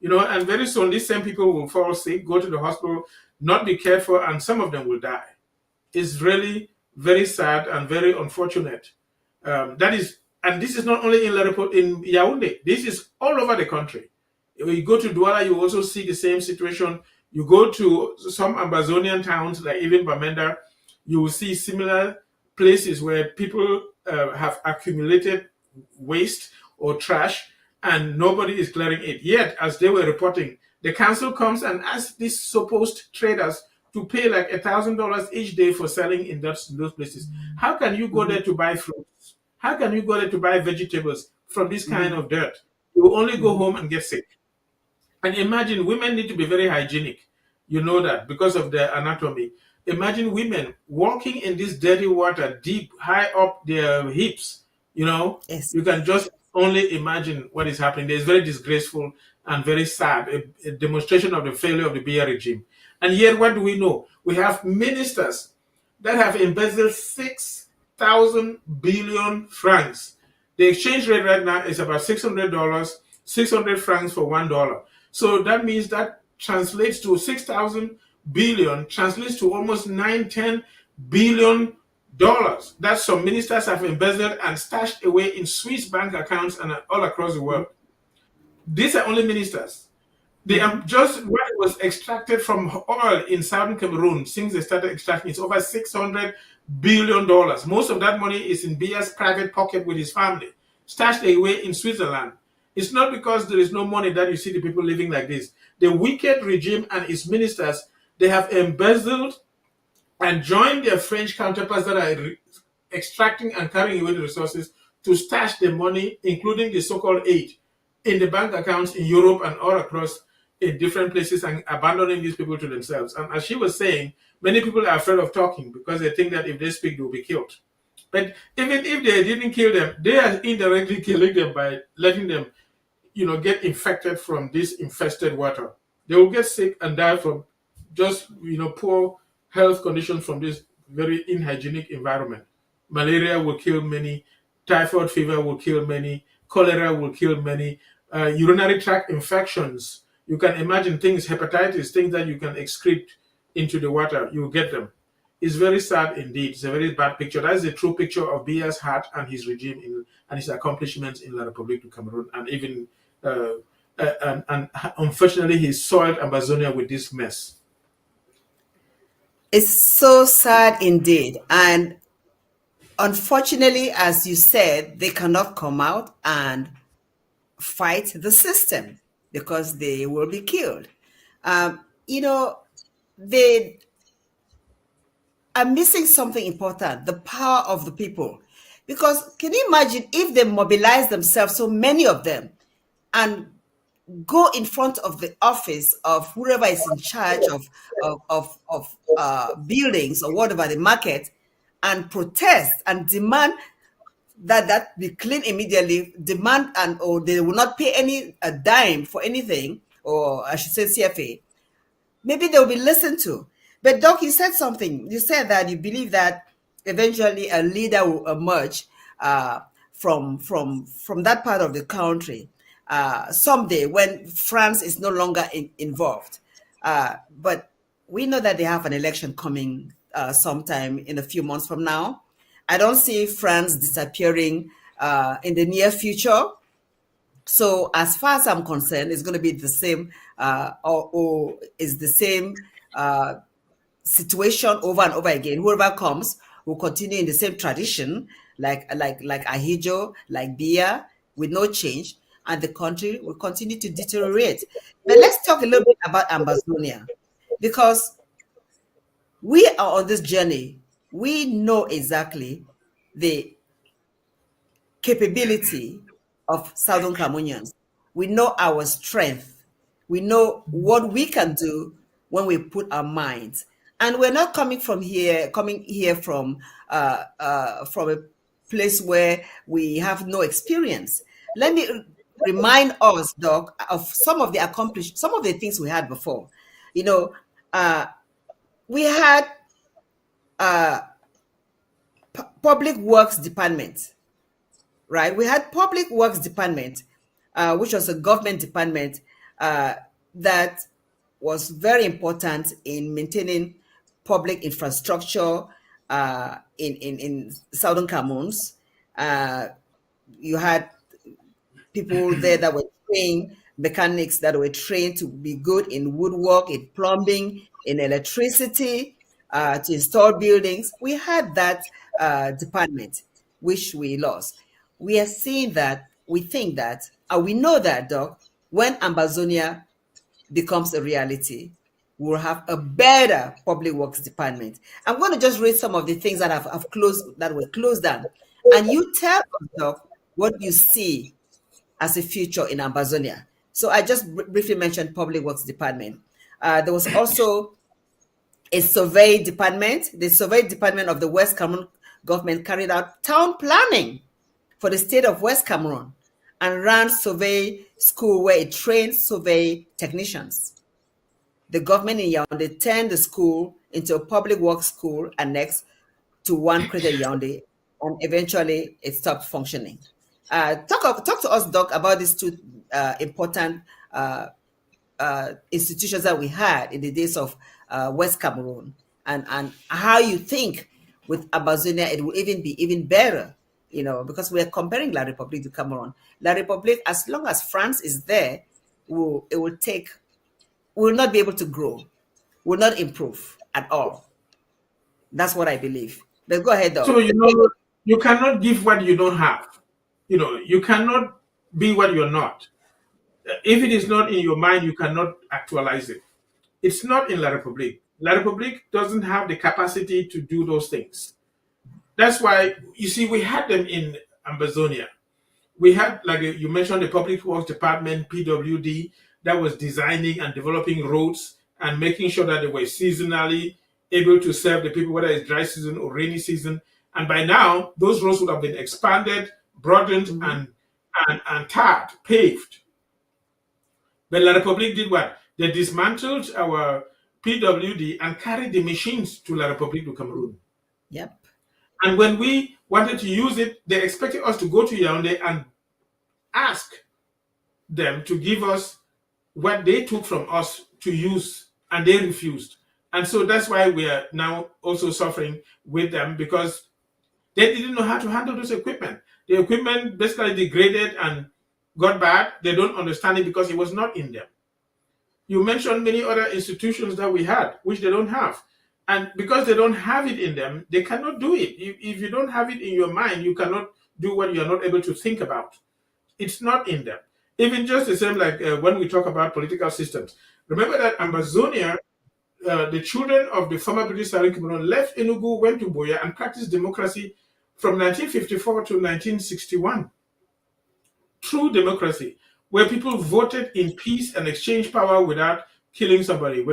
And very soon these same people will fall sick, go to the hospital, not be cared for, and some of them will die. It's really very sad and very unfortunate. And this is not only in Yaoundé. This is all over the country. When you go to Douala, you also see the same situation. You go to some Ambazonian towns, like even Bamenda, you will see similar places where people have accumulated waste or trash, and nobody is clearing it. Yet, as they were reporting, the council comes and asks these supposed traders to pay like $1,000 each day for selling in those places. How can you go there to buy fruits? How can you go there to buy vegetables from this kind of dirt? You will only go home and get sick. And imagine, women need to be very hygienic. You know that because of their anatomy. Imagine women walking in this dirty water deep, high up their hips. Yes. You can just only imagine what is happening. It's very disgraceful and very sad, a demonstration of the failure of the Biya regime. And yet, what do we know? We have ministers that have embezzled 6,000 billion francs. The exchange rate right now is about $600, 600 francs for $1. So that means that translates to 6,000 billion, translates to almost 9-10 billion dollars that some ministers have embezzled and stashed away in Swiss bank accounts and all across the world. These are only ministers. They are just what was extracted from oil in southern Cameroon since they started extracting. It's over $600 billion. Most of that money is in Biya's private pocket with his family, stashed away in Switzerland. It's not because there is no money that you see the people living like this. The wicked regime and its ministers, they have embezzled and joined their French counterparts that are extracting and carrying away the resources to stash the money, including the so-called aid, in the bank accounts in Europe and all across in different places, and abandoning these people to themselves. And as she was saying, many people are afraid of talking because they think that if they speak, they will be killed. But even if they didn't kill them, they are indirectly killing them by letting them, get infected from this infested water. They will get sick and die from just, poor health conditions from this very inhygienic environment. Malaria will kill many, typhoid fever will kill many, cholera will kill many, urinary tract infections. You can imagine things, hepatitis, things that you can excrete into the water, you will get them. It's very sad indeed. It's a very bad picture. That is a true picture of Biya's heart and his regime and his accomplishments in La République du Cameroun, and even and unfortunately he soiled Ambazonia with this mess. It's so sad indeed. And unfortunately, as you said, they cannot come out and fight the system because they will be killed. They are missing something important, the power of the people. Because can you imagine if they mobilize themselves, so many of them, and go in front of the office of whoever is in charge of buildings or whatever, the market, and protest and demand that be clean immediately, demand or they will not pay a dime for anything, or I should say CFA, maybe they will be listened to. But Doc, you said something. You said that you believe that eventually a leader will emerge from that part of the country someday when France is no longer involved. But we know that they have an election coming sometime in a few months from now. I don't see France disappearing in the near future. So as far as I'm concerned, it's going to be the same or is the same situation over and over again. Whoever comes will continue in the same tradition, like Ahijo, like Bia, with no change, and the country will continue to deteriorate. But let's talk a little bit about Ambazonia, because we are on this journey. We know exactly the capability of Southern Cameroonians. We know our strength. We know what we can do when we put our minds. And we're not coming here from a place where we have no experience. Let me remind us, Doc, of some of the things we had before. You know, we had public works department, right? We had public works department, which was a government department that was very important in maintaining public infrastructure in Southern Cameroons. You had people there that were trained, mechanics that were trained to be good in woodwork, in plumbing, in electricity, to install buildings. We had that department, which we lost. We are seeing that, we think that, and we know that, Doc, when Ambazonia becomes a reality, we'll have a better public works department. I'm going to just read some of the things that were closed down. And you tell us, Doc, what you see as a future in Ambazonia. So I just briefly mentioned public works department. There was also a survey department. The survey department of the West Cameroon government carried out town planning for the state of West Cameroon and ran survey school where it trained survey technicians. The government in Yaoundé turned the school into a public works school annex to one created Yaoundé, and eventually it stopped functioning. Talk to us, Doc, about these two important institutions that we had in the days of West Cameroon, and how you think with Ambazonia it will be even better, because we are comparing La République to Cameroon. La République, as long as France is there, will not be able to grow, will not improve at all. That's what I believe. But go ahead, Doc. So, you cannot give what you don't have. You cannot be what you're not. If it is not in your mind, you cannot actualize it. It's not in La République. La République doesn't have the capacity to do those things. That's why, you see, we had them in Ambazonia. We had, like you mentioned, the Public Works Department, PWD, that was designing and developing roads and making sure that they were seasonally able to serve the people, whether it's dry season or rainy season. And by now, those roads would have been expanded, broadened, and tarred, paved. But La République did what? They dismantled our PWD and carried the machines to La République du Cameroun. Yep. And when we wanted to use it, they expected us to go to Yaoundé and ask them to give us what they took from us to use, and they refused. And so that's why we are now also suffering with them, because they didn't know how to handle this equipment. The equipment basically degraded and got bad. They don't understand it because it was not in them. You mentioned many other institutions that we had, which they don't have. And because they don't have it in them, they cannot do it. If you don't have it in your mind, you cannot do what you're not able to think about. It's not in them. Even just the same like when we talk about political systems. Remember that Ambazonia, the children of the former British Cameroon left Enugu, went to Buea, and practiced democracy from 1954 to 1961. True democracy, where people voted in peace and exchanged power without killing somebody,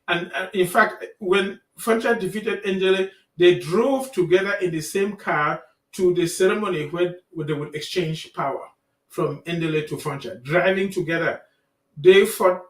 and in fact, when Fancha defeated Engele, they drove together in the same car to the ceremony where they would exchange power from Endele to Fancha, driving together. They fought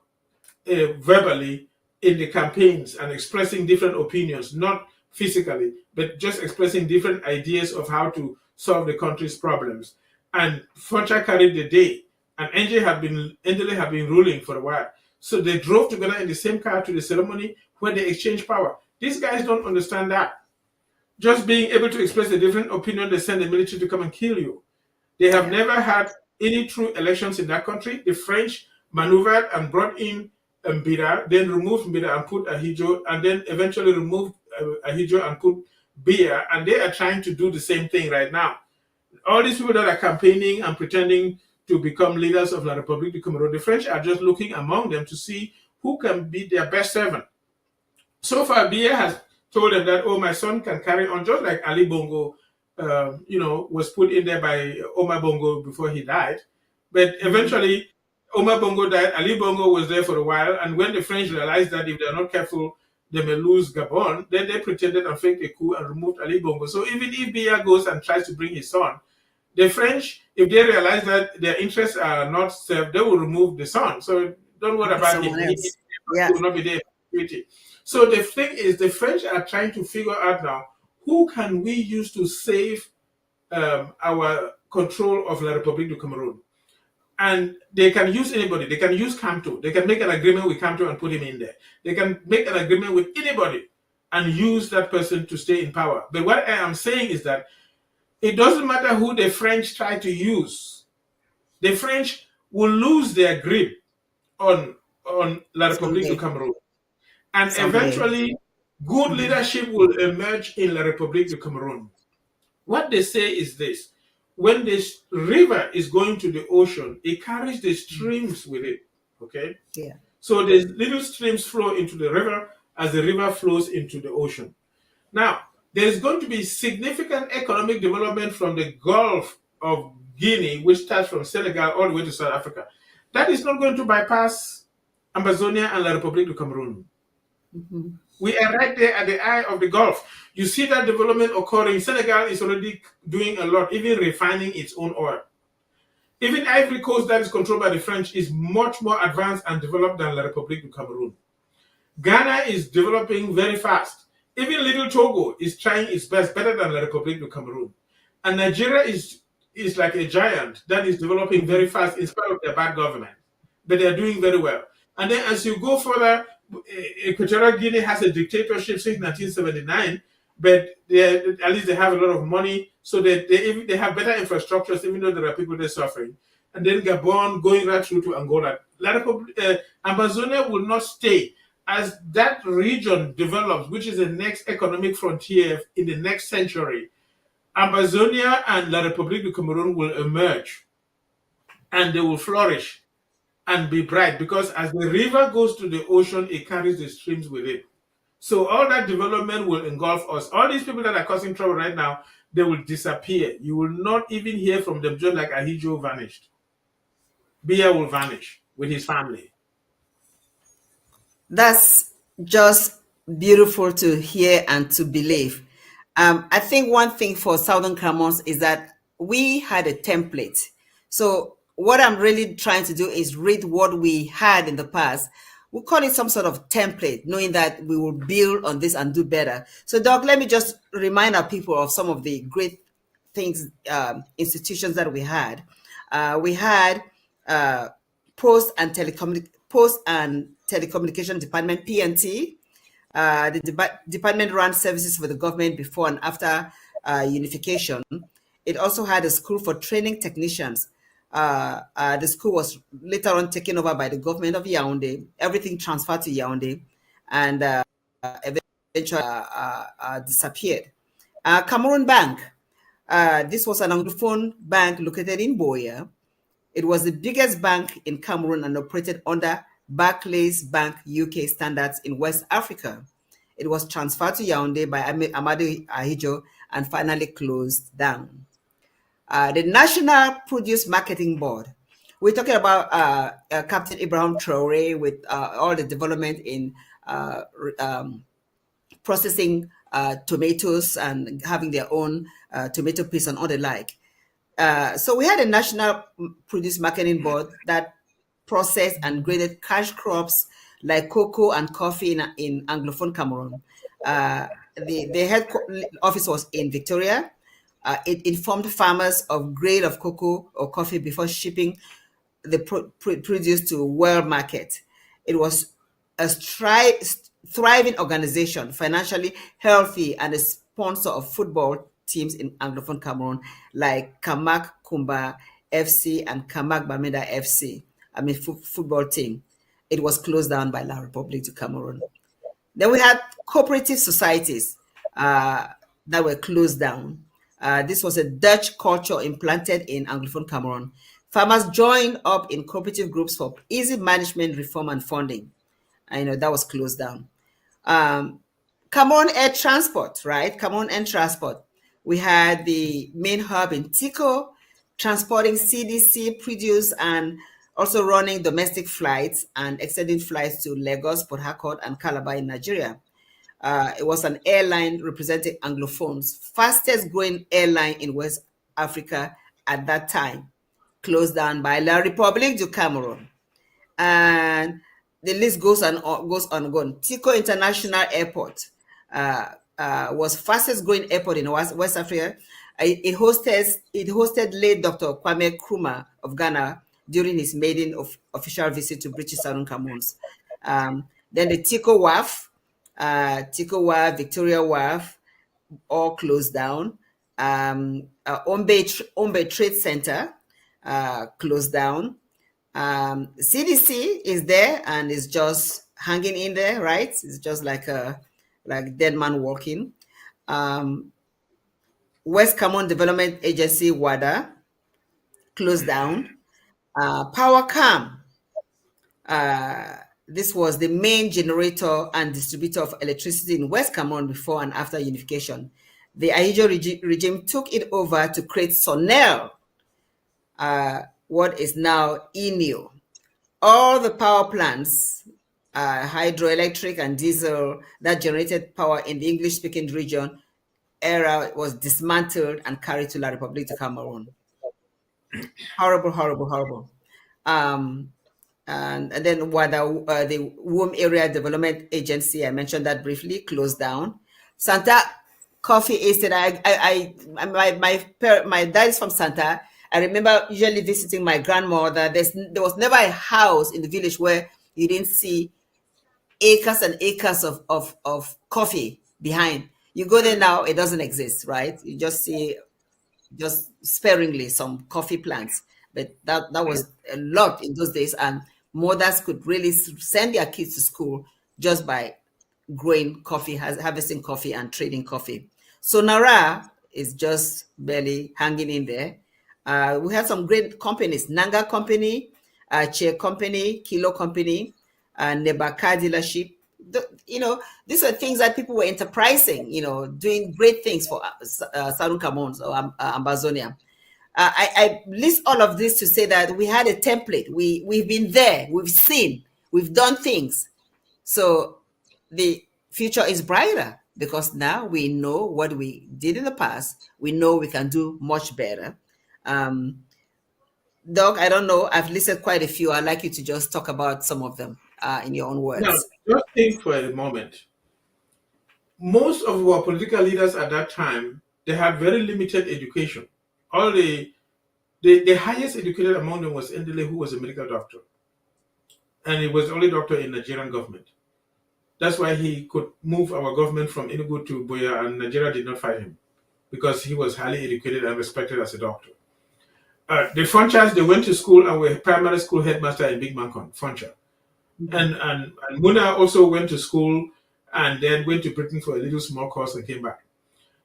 verbally in the campaigns and expressing different opinions, not physically, but just expressing different ideas of how to solve the country's problems. And Fancha carried the day, and Endele had been ruling for a while. So they drove together in the same car to the ceremony where they exchanged power. These guys don't understand that. Just being able to express a different opinion, they send the military to come and kill you. They have never had any true elections in that country. The French maneuvered and brought in Mbira, then removed Mbira and put Ahijo, and then eventually removed Ahijo and put beer, and they are trying to do the same thing right now. All these people that are campaigning and pretending to become leaders of La République du Cameroun, the French are just looking among them to see who can be their best servant. So far, Biya has told them that, oh, my son can carry on, just like Ali Bongo, was put in there by Omar Bongo before he died. But eventually, Omar Bongo died. Ali Bongo was there for a while. And when the French realized that if they're not careful, they may lose Gabon, then they pretended and faked a coup and removed Ali Bongo. So even if Biya goes and tries to bring his son, the French, if they realize that their interests are not served, they will remove the son. So don't worry about him. He will not be there. So the thing is, the French are trying to figure out now, who can we use to save our control of La République du Cameroun? And they can use anybody. They can use Camto. They can make an agreement with Camto and put him in there. They can make an agreement with anybody and use that person to stay in power. But what I am saying is that it doesn't matter who the French try to use. The French will lose their grip on La République du Cameroun. And eventually, good leadership will emerge in La République du Cameroun. What they say is this: when this river is going to the ocean, it carries the streams with it. Okay? Yeah. So the little streams flow into the river as the river flows into the ocean. Now, there's going to be significant economic development from the Gulf of Guinea, which starts from Senegal all the way to South Africa. That is not going to bypass Ambazonia and La République du Cameroun. We are right there at the eye of the Gulf. You see that development occurring. Senegal is already doing a lot, even refining its own oil. Even Ivory Coast, that is controlled by the French, is much more advanced and developed than La République du Cameroun. Ghana is developing very fast. Even little Togo is trying its best, better than La République du Cameroun. And Nigeria is like a giant that is developing very fast in spite of their bad government. But they are doing very well. And then as you go further, Equatorial Guinea has a dictatorship since 1979, but at least they have a lot of money, so they have better infrastructures, even though there are people there suffering. And then Gabon going right through to Angola. Ambazonia will not stay. As that region develops, which is the next economic frontier in the next century, Ambazonia and La République du Cameroun will emerge, and they will flourish and be bright, because as the river goes to the ocean, it carries the streams with it. So all that development will engulf us. All these people that are causing trouble right now, they will disappear. You will not even hear from them, just like Ahijo vanished. Biya will vanish with his family. That's just beautiful to hear and to believe. I think one thing for Southern Cameroons is that we had a template. So what I'm really trying to do is read what we had in the past. We'll call it some sort of template, knowing that we will build on this and do better. So, Doc, let me just remind our people of some of the great things, institutions that we had. We had Post and Telecommunication Department, PNT. The department ran services for the government before and after unification. It also had a school for training technicians. The school was later on taken over by the government of Yaoundé. Everything transferred to Yaoundé, and eventually disappeared. Cameroon Bank. This was an Anglophone bank located in Boya. It was the biggest bank in Cameroon and operated under Barclays Bank UK standards in West Africa. It was transferred to Yaoundé by Amadou Ahijo and finally closed down. The National Produce Marketing Board. We're talking about Captain Ibrahim Traore with all the development in processing tomatoes and having their own tomato paste and all the like. So we had a National Produce Marketing Board that processed and graded cash crops like cocoa and coffee in Anglophone Cameroon. The head office was in Victoria. It informed farmers of grade of cocoa or coffee before shipping the produce to world market. It was a thriving organization, financially healthy, and a sponsor of football teams in Anglophone Cameroon like Kamak Kumba FC and Kamak Bamenda FC. Football team. It was closed down by La République du Cameroun. Then we had cooperative societies. that were closed down. This was a Dutch culture implanted in Anglophone Cameroon. Farmers joined up in cooperative groups for easy management, reform, and funding. And that was closed down. Cameroon Air Transport, right? Cameroon Air Transport. We had the main hub in Tico, transporting CDC produce and also running domestic flights and extending flights to Lagos, Port Harcourt, and Calabar in Nigeria. It was an airline representing Anglophones, fastest growing airline in West Africa at that time, closed down by La République du Cameroun. And the list goes on and on. Tico International Airport was fastest growing airport in West Africa. It hosted late Dr. Kwame Nkrumah of Ghana during his maiden official visit to British Southern Cameroons. Then the Tico Wharf, Victoria Wharf, all closed down. On Bay Trade Center closed down. CDC is there and is just hanging in there, right? It's just like dead man walking. West Cameroon Development Agency, WADA, closed down. PowerCam, this was the main generator and distributor of electricity in West Cameroon before and after unification. The Ahidjo regime took it over to create Sonel, what is now ENIO. All the power plants, hydroelectric and diesel, that generated power in the English-speaking region era was dismantled and carried to La République du Cameroun. Horrible, horrible, horrible. And then the Womb Area Development Agency, I mentioned that briefly, closed down. Santa Coffee Estate, my dad is from Santa. I remember usually visiting my grandmother. There was never a house in the village where you didn't see acres and acres of coffee behind. You go there now, it doesn't exist, right? You just see just sparingly some coffee plants. But that was a lot in those days, and mothers could really send their kids to school just by growing coffee, harvesting coffee and trading coffee. So Nara is just barely hanging in there. We had some great companies: Nanga Company, Chair Company, Kilo Company, Nebaka Dealership. These are things that people were enterprising, doing great things for Southern Cameroon or Ambazonia. I list all of this to say that we had a template. We've been there, we've seen, we've done things. So the future is brighter because now we know what we did in the past. We know we can do much better. Doc, I don't know. I've listed quite a few. I'd like you to just talk about some of them in your own words. Now, just think for a moment. Most of our political leaders at that time, they had very limited education. All the highest educated among them was Ndele, who was a medical doctor. And he was the only doctor in Nigerian government. That's why he could move our government from Enugu to Boya, and Nigeria did not fight him because he was highly educated and respected as a doctor. The Funchas, they went to school and were primary school headmaster in Big Mancon, Funcha. And Muna also went to school and then went to Britain for a little small course and came back.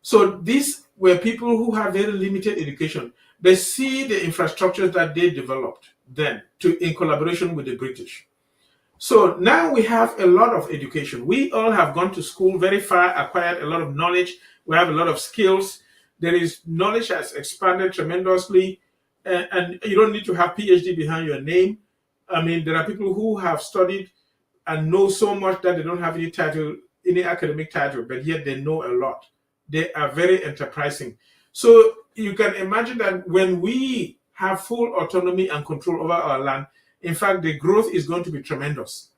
So these were people who had very limited education. They see the infrastructures that they developed then in collaboration with the British. So now we have a lot of education. We all have gone to school very far, acquired a lot of knowledge. We have a lot of skills. There is knowledge has expanded tremendously, and you don't need to have PhD behind your name. I mean, there are people who have studied and know so much that they don't have any title, any academic title, but yet they know a lot. They are very enterprising. So you can imagine that when we have full autonomy and control over our land, in fact, the growth is going to be tremendous.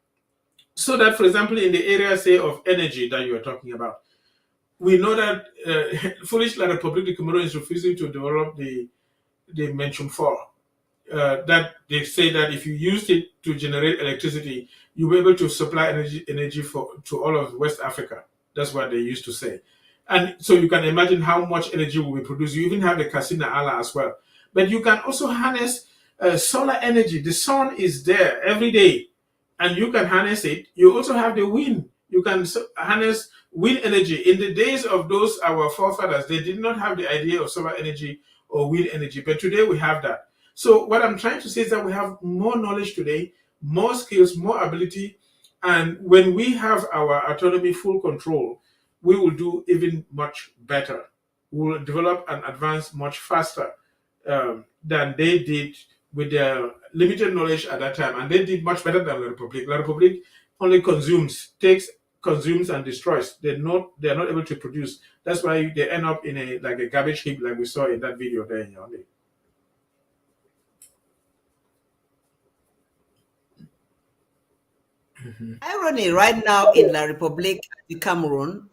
So that, for example, in the area, say, of energy that you are talking about, we know that foolish La République du Cameroun is refusing to develop the mention for. That they say that if you used it to generate electricity, you'll be able to supply energy to all of West Africa. That's what they used to say. And so you can imagine how much energy will be produced. You even have the Kasina Ala as well. But you can also harness solar energy. The sun is there every day, and you can harness it. You also have the wind. You can harness Wind energy, in the days of those, our forefathers, they did not have the idea of solar energy or wind energy, but today we have that. So what I'm trying to say is that we have more knowledge today, more skills, more ability, and when we have our autonomy, full control, we will do even much better. We will develop and advance much faster than they did with their limited knowledge at that time, and they did much better than the Republic. The Republic only consumes and destroys. They are not able to produce. That's why they end up in a garbage heap, like we saw in that video there in Yaoundé. Irony, right now in La Republique du Cameroun,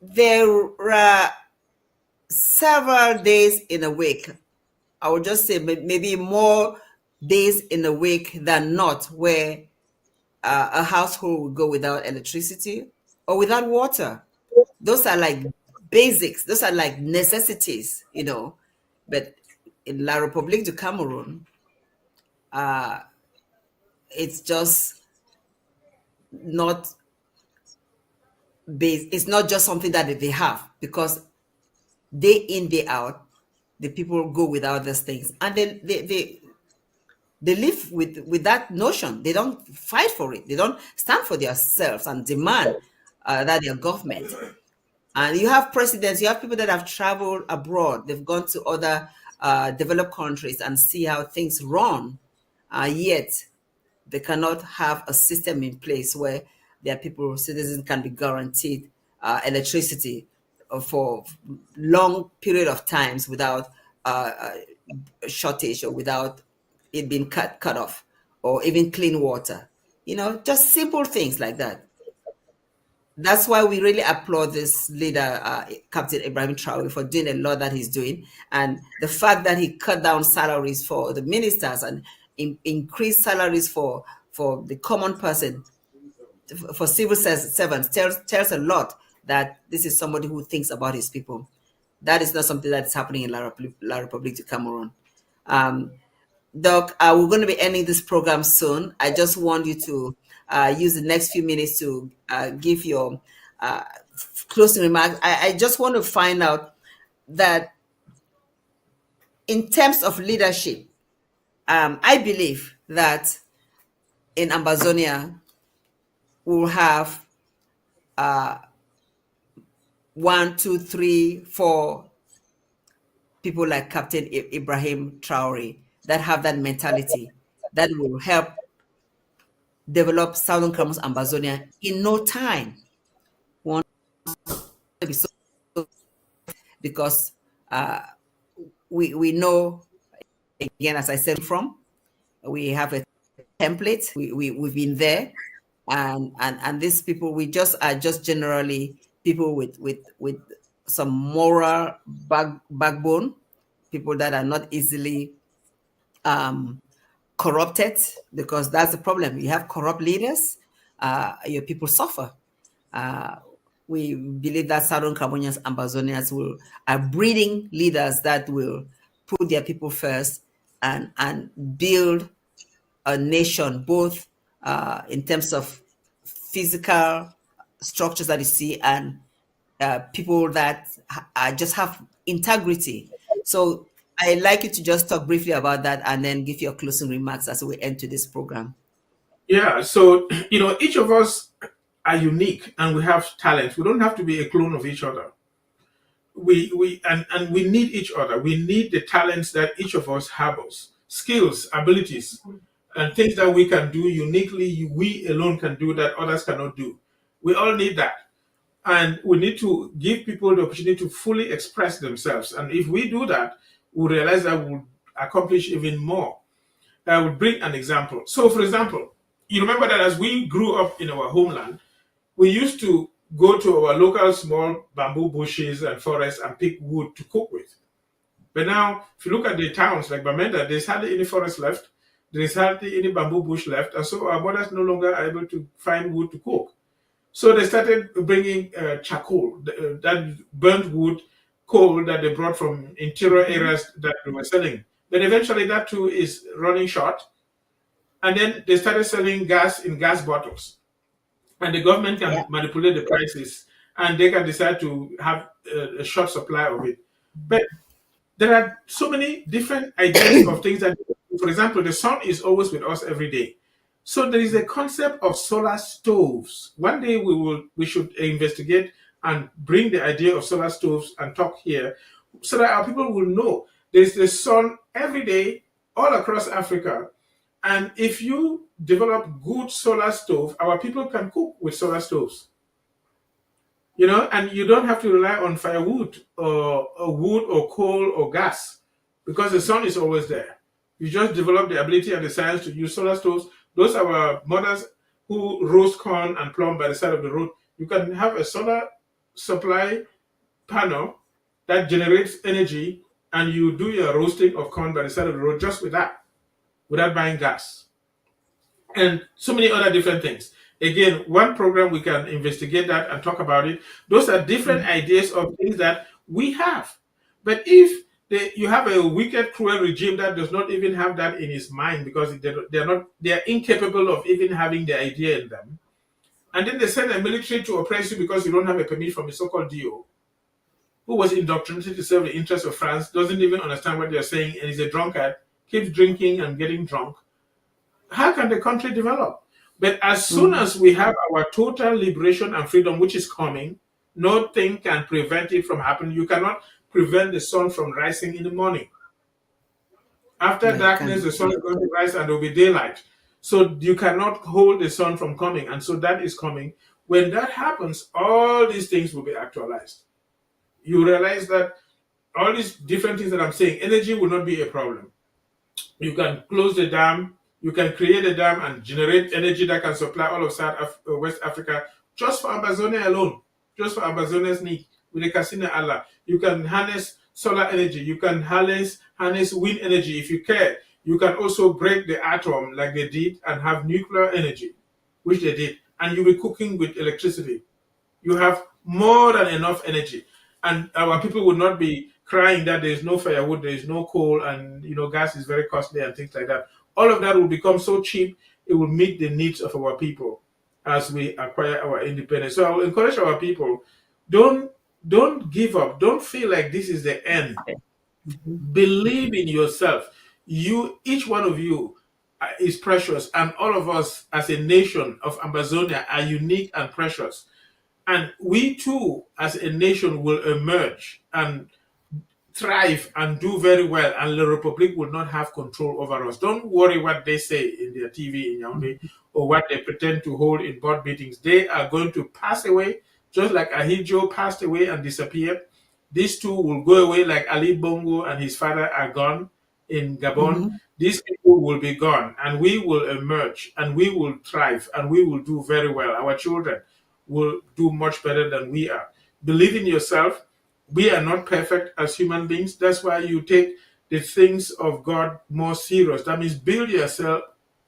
there are several days in a week. I would just say maybe more days in a week than not, where a household will go without electricity or without water. Those are like basics. Those are like necessities, But in La Republique du Cameroun, it's just not base. It's not just something that they have, because day in, day out, the people go without these things, and then they live with that notion. They don't fight for it. They don't stand for themselves and demand that their government. And you have presidents, you have people that have traveled abroad. They've gone to other developed countries and see how things run. Yet they cannot have a system in place where their people, citizens, can be guaranteed electricity for long period of times without shortage, or without it being cut off, or even clean water. Just simple things like that. That's why we really applaud this leader, Captain Ibrahim Traore, for doing a lot that he's doing. And the fact that he cut down salaries for the ministers and increased salaries for the common person, for civil servants, tells a lot that this is somebody who thinks about his people. That is not something that's happening in La Republique du Cameroun. Doc, we're going to be ending this program soon. I just want you to use the next few minutes to give your closing remarks. I just want to find out that in terms of leadership, I believe that in Ambazonia, we'll have 1, 2, 3, 4 people like Captain Ibrahim Traore that have that mentality that will help develop Southern Cameroon's Ambazonia in no time. Because we know, again, as I said, we have a template. We've been there, and these people are just generally people with some moral backbone, people that are not easily corrupted, because that's the problem. You have corrupt leaders, your people suffer. We believe that Southern Cameroonians, Ambazonians are breeding leaders that will put their people first and build a nation, both in terms of physical structures that you see, and people that just have integrity. So I'd like you to just talk briefly about that, and then give your closing remarks as we end to this program. Yeah, so each of us are unique and we have talents. We don't have to be a clone of each other. We need each other. We need the talents that each of us harbors, skills, abilities, and things that we can do uniquely. We alone can do that others cannot do. We all need that. And we need to give people the opportunity to fully express themselves. And if we do that, we'll realize that we'll accomplish even more. I will bring an example. So, for example, you remember that as we grew up in our homeland, we used to go to our local small bamboo bushes and forests and pick wood to cook with. But now, if you look at the towns like Bamenda, there's hardly any forest left. There's hardly any bamboo bush left. And so our mothers no longer are able to find wood to cook. So they started bringing charcoal, that burnt wood, coal that they brought from interior areas that they were selling. But eventually that too is running short. And then they started selling gas in gas bottles. and the government can Yeah. manipulate the prices, and they can decide to have a short supply of it. But there are so many different ideas of things that, for example, the sun is always with us every day. So there is a concept of solar stoves. One day we should investigate and bring the idea of solar stoves and talk here, so that our people will know there's the sun every day all across Africa. And if you develop good solar stove, our people can cook with solar stoves. And you don't have to rely on firewood or wood or coal or gas, because the sun is always there. You just develop the ability and the science to use solar stoves. Those are our mothers who roast corn and plum by the side of the road. You can have a solar supply panel that generates energy, and you do your roasting of corn by the side of the road just with that, without buying gas, and so many other different things. Again, one program we can investigate that and talk about it. Those are different ideas of things that we have. But if you have a wicked, cruel regime that does not even have that in its mind, because they are incapable of even having the idea in them, and then they send a military to oppress you because you don't have a permit from a so-called DO, who was indoctrinated to serve the interests of France, doesn't even understand what they're saying, and is a drunkard, keeps drinking and getting drunk. How can the country develop? But as soon as we have our total liberation and freedom, which is coming, nothing can prevent it from happening. You cannot prevent the sun from rising in the morning. After Yeah, darkness, the sun is going to rise and there will be daylight. So you cannot hold the sun from coming. And so that is coming. When that happens, all these things will be actualized. You realize that all these different things that I'm saying, energy will not be a problem. You can close the dam, you can create a dam and generate energy that can supply all of West Africa, just for Ambazonia alone, just for Ambazonia's need, with the Casino Allah. You can harness solar energy, you can harness wind energy if you care. You can also break the atom like they did and have nuclear energy, which they did, and you'll be cooking with electricity. You have more than enough energy, and our people will not be crying that there is no firewood, there is no coal, and gas is very costly and things like that. All of that will become so cheap, it will meet the needs of our people as we acquire our independence. So I will encourage our people, don't give up, don't feel like this is the end. Believe in yourself. Each one of you is precious, and all of us as a nation of Ambazonia are unique and precious. And we too, as a nation, will emerge and thrive and do very well, and the Republic will not have control over us. Don't worry what they say in their TV in Yaoundé or what they pretend to hold in board meetings. They are going to pass away, just like Ahidjo passed away and disappeared. These two will go away like Ali Bongo and his father are gone in Gabon. These people will be gone, and we will emerge, and we will thrive, and we will do very well. Our children will do much better than we are. Believe in yourself. We are not perfect as human beings. That's why you take the things of God more serious. That means build yourself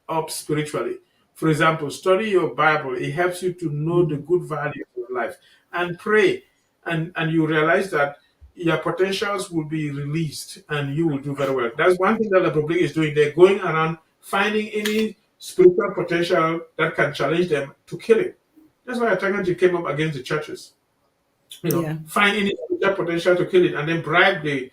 up spiritually. For example, study your Bible. It helps you to know the good values of life. And pray. And you realize that your potentials will be released and you will do very well. That's one thing that the Republic is doing. They're going around finding any spiritual potential that can challenge them to kill it. That's why Atangaji came up against the churches. Find any potential to kill it, and then bribe the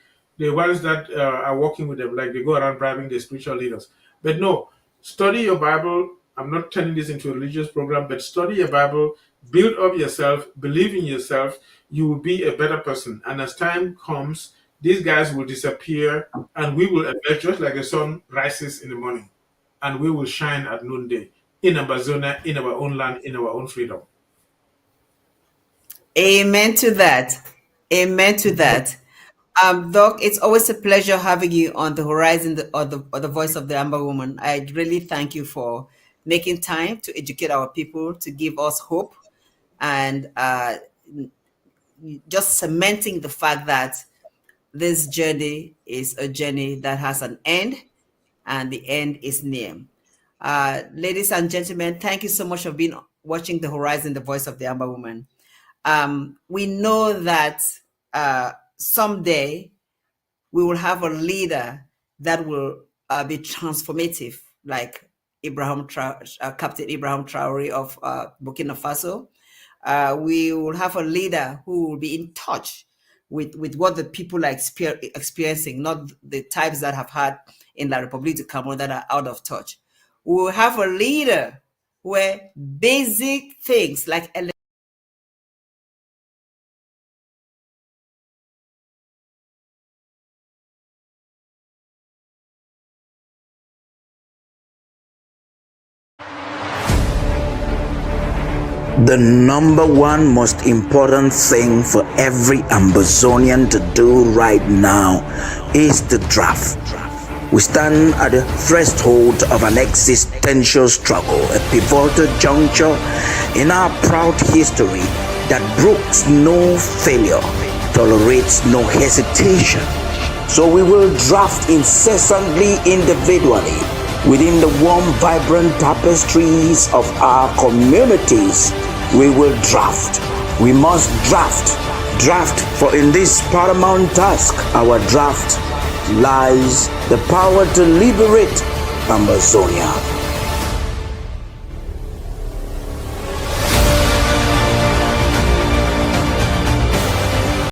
ones that are working with them, like they go around bribing the spiritual leaders. But no, study your Bible. I'm not turning this into a religious program, but study your Bible, build up yourself, believe in yourself. You will be a better person. And as time comes, these guys will disappear, and we will emerge just like the sun rises in the morning, and we will shine at noonday in Ambazonia, in our own land, in our own freedom. Amen to that. Amen to that. Doc, it's always a pleasure having you on the Horizon or the Voice of the Amber Woman. I really thank you for making time to educate our people, to give us hope, and just cementing the fact that this journey is a journey that has an end, and the end is near. Ladies and gentlemen, thank you so much for watching the Horizon, the Voice of the Amber Woman. We know that someday we will have a leader that will be transformative, like Captain Ibrahim Traore of Burkina Faso. We will have a leader who will be in touch with what the people are experiencing, not the types that have had in La République du Cameroun that are out of touch. We will have a leader where basic things like the number one most important thing for every Ambazonian to do right now is the draft. We stand at the threshold of an existential struggle, a pivotal juncture in our proud history that brooks no failure, tolerates no hesitation. So we will draft incessantly, individually, within the warm, vibrant tapestries of our communities. We will draft. We must draft. Draft, for in this paramount task, our draft lies the power to liberate Ambazonia.